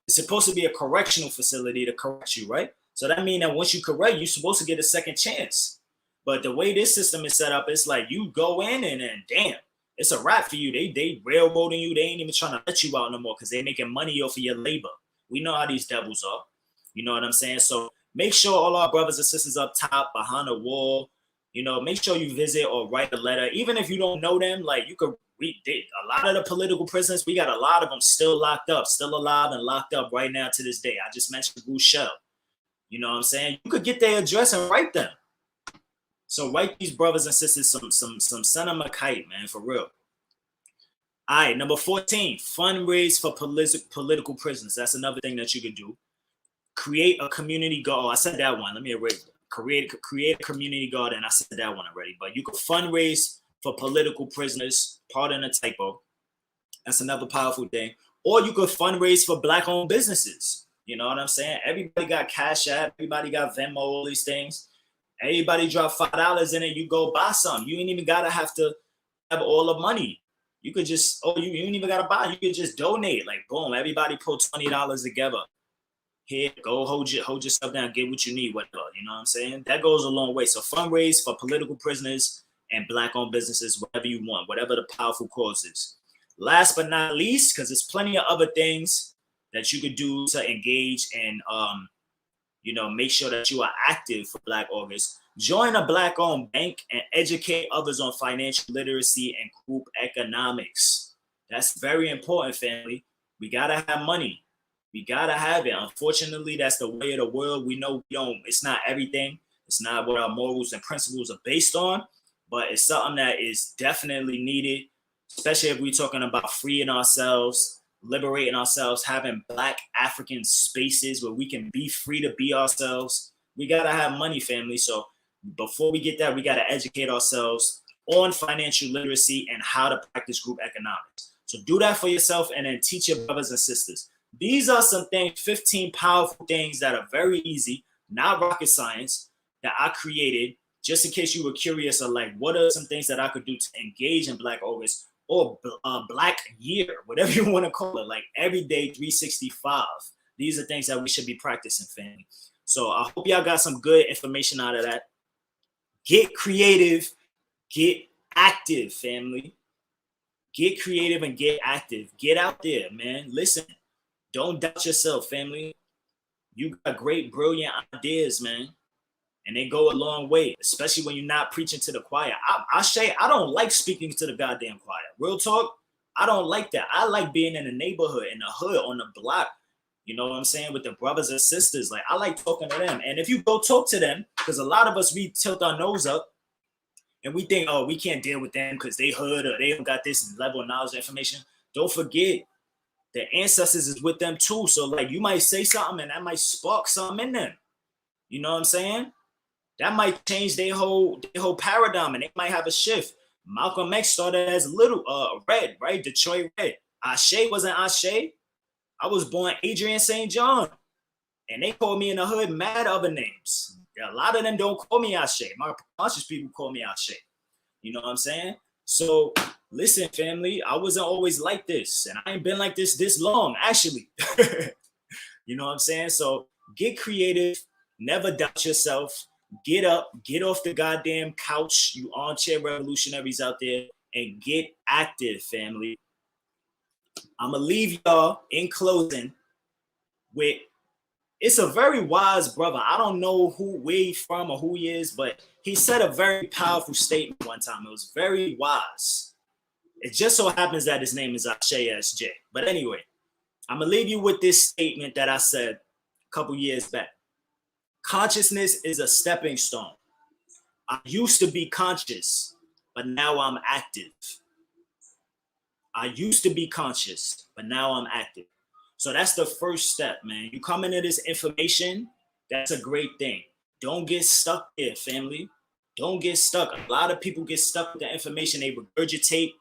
It's supposed to be a correctional facility to correct you, right? So that means that once you correct, you're supposed to get a second chance. But the way this system is set up, it's like you go in and then damn, it's a wrap for you. They railroading you. They ain't even trying to let you out no more because they're making money off of your labor. We know how these devils are. You know what I'm saying? So make sure all our brothers and sisters up top, behind the wall, you know, make sure you visit or write a letter. Even if you don't know them, like you could read a lot of the political prisoners. We got a lot of them still locked up, still alive and locked up right now to this day. I just mentioned Rousseau. You know what I'm saying? You could get their address and write them. So write these brothers and sisters some send them a kite, man, for real. All right, number 14, fundraise for political prisoners. That's another thing that you could do. Create a community garden. Oh, I said that one. Let me erase it. Create a community garden. I said that one already. But you could fundraise for political prisoners. Pardon the typo. That's another powerful thing. Or you could fundraise for Black-owned businesses. You know what I'm saying? Everybody got Cash App. Everybody got Venmo, all these things. Everybody drop $5 in it. You go buy some. You ain't even got to have to have all the money. You could just, you ain't even got to buy. You could just donate. Like, boom, everybody put $20 together. Here, go hold yourself down, get what you need, whatever. You know what I'm saying? That goes a long way. So fundraise for political prisoners and Black-owned businesses, whatever you want, whatever the powerful cause is. Last but not least, because there's plenty of other things that you could do to engage and, make sure that you are active for Black August. Join a Black-owned bank and educate others on financial literacy and group economics. That's very important, family. We gotta have money. We gotta have it. Unfortunately, that's the way of the world. We know it's not everything. It's not what our morals and principles are based on, but it's something that is definitely needed, especially if we're talking about freeing ourselves, liberating ourselves, having Black African spaces where we can be free to be ourselves. We gotta have money, family. So before we get that, we gotta educate ourselves on financial literacy and how to practice group economics. So do that for yourself and then teach your brothers and sisters. These are some things, 15 powerful things that are very easy, not rocket science, that I created just in case you were curious of like, what are some things that I could do to engage in Black August or Black Year, whatever you want to call it, like every day 365. These are things that we should be practicing, family. So I hope y'all got some good information out of that. Get creative, get active, family. Get creative and get active. Get out there, man. Listen. Don't doubt yourself, family. You got great, brilliant ideas, man. And they go a long way, especially when you're not preaching to the choir. I don't like speaking to the goddamn choir. Real talk, I don't like that. I like being in the neighborhood, in the hood, on the block. You know what I'm saying? With the brothers and sisters. Like, I like talking to them. And if you go talk to them, because a lot of us, we tilt our nose up and we think, we can't deal with them because they hood or they don't got this level of knowledge and information. Don't forget, the ancestors is with them too. So like you might say something and that might spark something in them. You know what I'm saying? That might change their whole paradigm and they might have a shift. Malcolm X started as little Red, right? Detroit Red. Ashe wasn't Ashe. I was born Adrian St. John. And they called me in the hood mad other names. A lot of them don't call me Ashe. My conscious people call me Ashe. You know what I'm saying? So listen, family, I wasn't always like this. And I ain't been like this long, actually. You know what I'm saying? So get creative. Never doubt yourself. Get up. Get off the goddamn couch, you armchair revolutionaries out there, and get active, family. I'm going to leave y'all in closing with, it's a very wise brother. I don't know where he's from or who he is, but he said a very powerful statement one time. It was very wise. It just so happens that his name is Àṣẹ Ess Jae. But anyway, I'm going to leave you with this statement that I said a couple years back. Consciousness is a stepping stone. I used to be conscious, but now I'm active. I used to be conscious, but now I'm active. So that's the first step, man. You come into this information, that's a great thing. Don't get stuck there, family. Don't get stuck. A lot of people get stuck with the information. They regurgitate.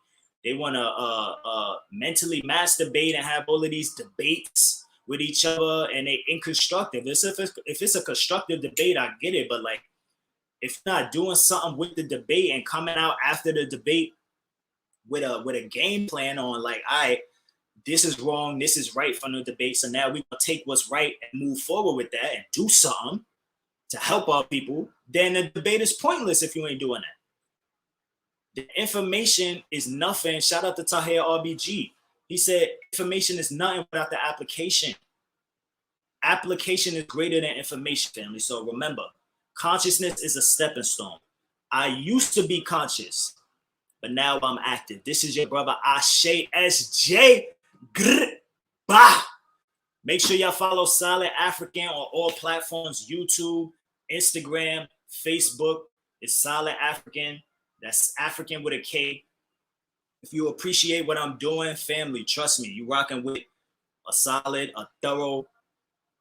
They want to mentally masturbate and have all of these debates with each other, and they inconstructive. If it's a constructive debate, I get it. But like, if you're not doing something with the debate and coming out after the debate with a game plan on like, all right, this is wrong, this is right from the debate. So now we're gonna take what's right and move forward with that and do something to help our people, then the debate is pointless if you ain't doing that. The information is nothing. Shout out to Tahir RBG. He said information is nothing without the application. Application is greater than information, family. So remember, consciousness is a stepping stone. I used to be conscious, but now I'm active. This is your brother Àṣẹ Ess Jae. Bah. Make sure y'all follow Solid African on all platforms: YouTube, Instagram, Facebook. It's Solid African. That's African with a K. If you appreciate what I'm doing, family, trust me, you rocking with a solid, a thorough,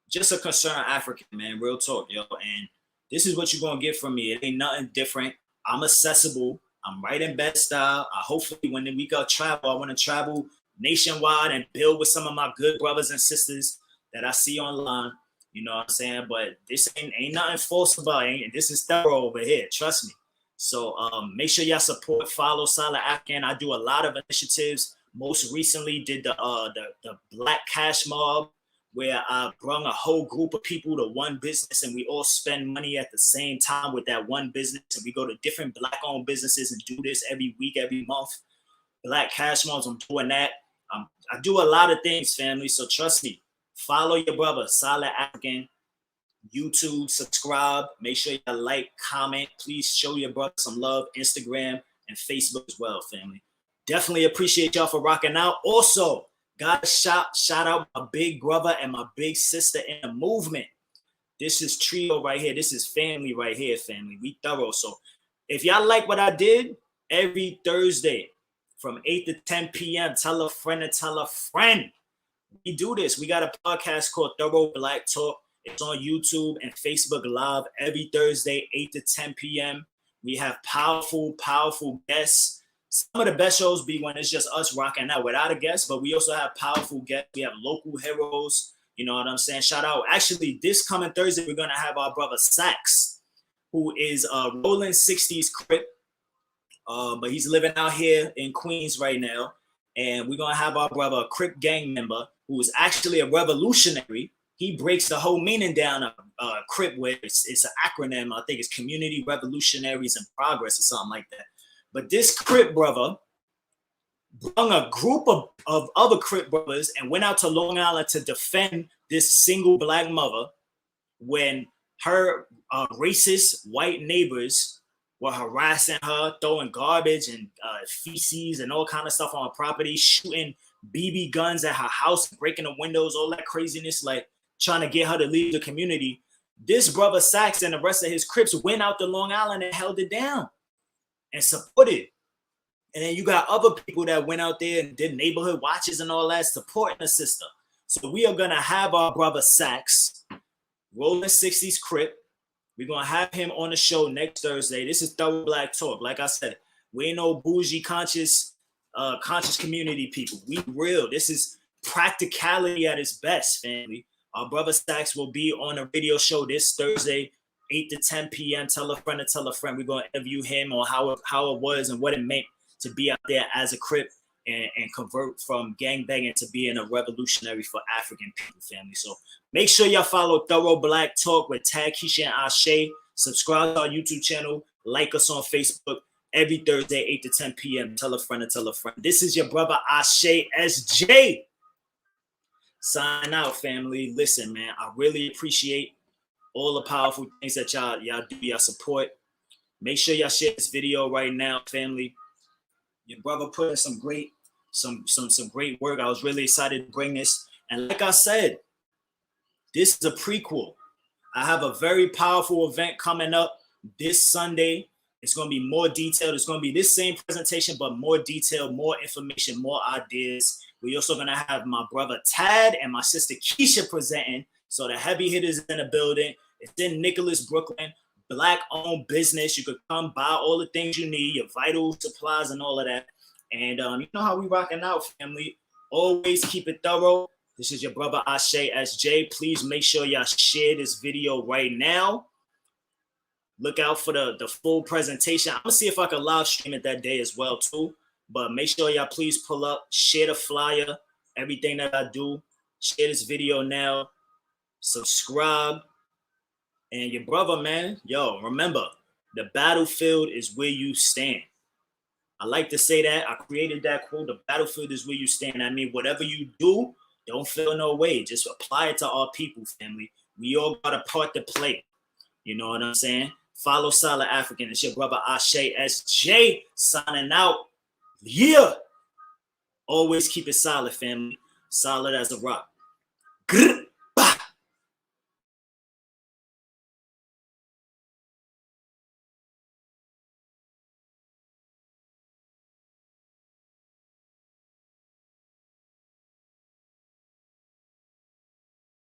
just a concerned African, man. Real talk, yo. And this is what you're gonna get from me. It ain't nothing different. I'm accessible. I'm right in bed style. Hopefully when we go travel, I want to travel nationwide and build with some of my good brothers and sisters that I see online. You know what I'm saying? But this ain't nothing false about it. This is thorough over here. Trust me. So make sure y'all support, follow Solid African. I do a lot of initiatives. Most recently did the Black Cash Mob, where I brought a whole group of people to one business and we all spend money at the same time with that one business. And we go to different Black-owned businesses and do this every week, every month. Black Cash Mobs, I'm doing that. I do a lot of things, family. So trust me, follow your brother, Solid African. YouTube, subscribe. Make sure you like, comment. Please show your brother some love. Instagram and Facebook as well, family. Definitely appreciate y'all for rocking out. Also, got a shout out my big brother and my big sister in the movement. This is trio right here. This is family right here, family. We thorough. So if y'all like what I did, every Thursday from 8 to 10 p.m., tell a friend to tell a friend. We do this. We got a podcast called Thorough Black Talk. It's on YouTube and Facebook Live every Thursday, 8 to 10 p.m. We have powerful, powerful guests. Some of the best shows be when it's just us rocking out without a guest, but we also have powerful guests. We have local heroes. You know what I'm saying? Shout out. Actually, this coming Thursday, we're going to have our brother Sax, who is a rolling 60s Crip, but he's living out here in Queens right now. And we're going to have our brother, a Crip gang member, who is actually a revolutionary. He breaks the whole meaning down of Crip, where it's an acronym. I think it's Community Revolutionaries in Progress or something like that. But this Crip brother brought a group of other Crip brothers and went out to Long Island to defend this single Black mother when her racist white neighbors were harassing her, throwing garbage and feces and all kind of stuff on her property, shooting BB guns at her house, breaking the windows, all that craziness, like trying to get her to leave the community. This brother Sax and the rest of his Crips went out to Long Island and held it down and supported. And then you got other people that went out there and did neighborhood watches and all that, supporting the sister. So we are going to have our brother Sax, rolling 60s Crip. We're going to have him on the show next Thursday. This is Thorough Black Talk. Like I said, we ain't no bougie conscious community people. We real. This is practicality at its best, family. Our brother Sax will be on a radio show this Thursday, 8 to 10 p.m. Tell a friend to tell a friend. We're going to interview him on how it was and what it meant to be out there as a Crip and convert from gangbanging to being a revolutionary for African people, family. So make sure y'all follow Thorough Black Talk with Tag Keisha and Àṣẹ. Subscribe to our YouTube channel. Like us on Facebook every Thursday, 8 to 10 p.m. Tell a friend to tell a friend. This is your brother Àṣẹ Ess Jae. Sign out, family. Listen, man, I really appreciate all the powerful things that y'all do, y'all support. Make sure y'all share this video right now, family. Your brother put in some great work. I was really excited to bring this. And like I said, this is a prequel. I have a very powerful event coming up this Sunday. It's going to be more detailed. It's going to be this same presentation, but more detailed, more information, more ideas. We're also going to have my brother Tad and my sister Keisha presenting. So the heavy hitters in the building. It's in Nicholas, Brooklyn. Black-owned business. You could come buy all the things you need, your vital supplies and all of that. And you know how we rocking out, family. Always keep it thorough. This is your brother Àṣẹ Ess Jae. Please make sure y'all share this video right now. Look out for the full presentation. I'm going to see if I can live stream it that day as well, too. But make sure y'all please pull up, share the flyer, everything that I do. Share this video now. Subscribe. And your brother, man, yo, remember, the battlefield is where you stand. I like to say that. I created that quote, the battlefield is where you stand. I mean, whatever you do, don't feel no way. Just apply it to our people, family. We all got a part to play. You know what I'm saying? Follow Solid African. It's your brother Àṣẹ Ess Jae signing out. Yeah. Always keep it solid, family. Solid as a rock. Grr.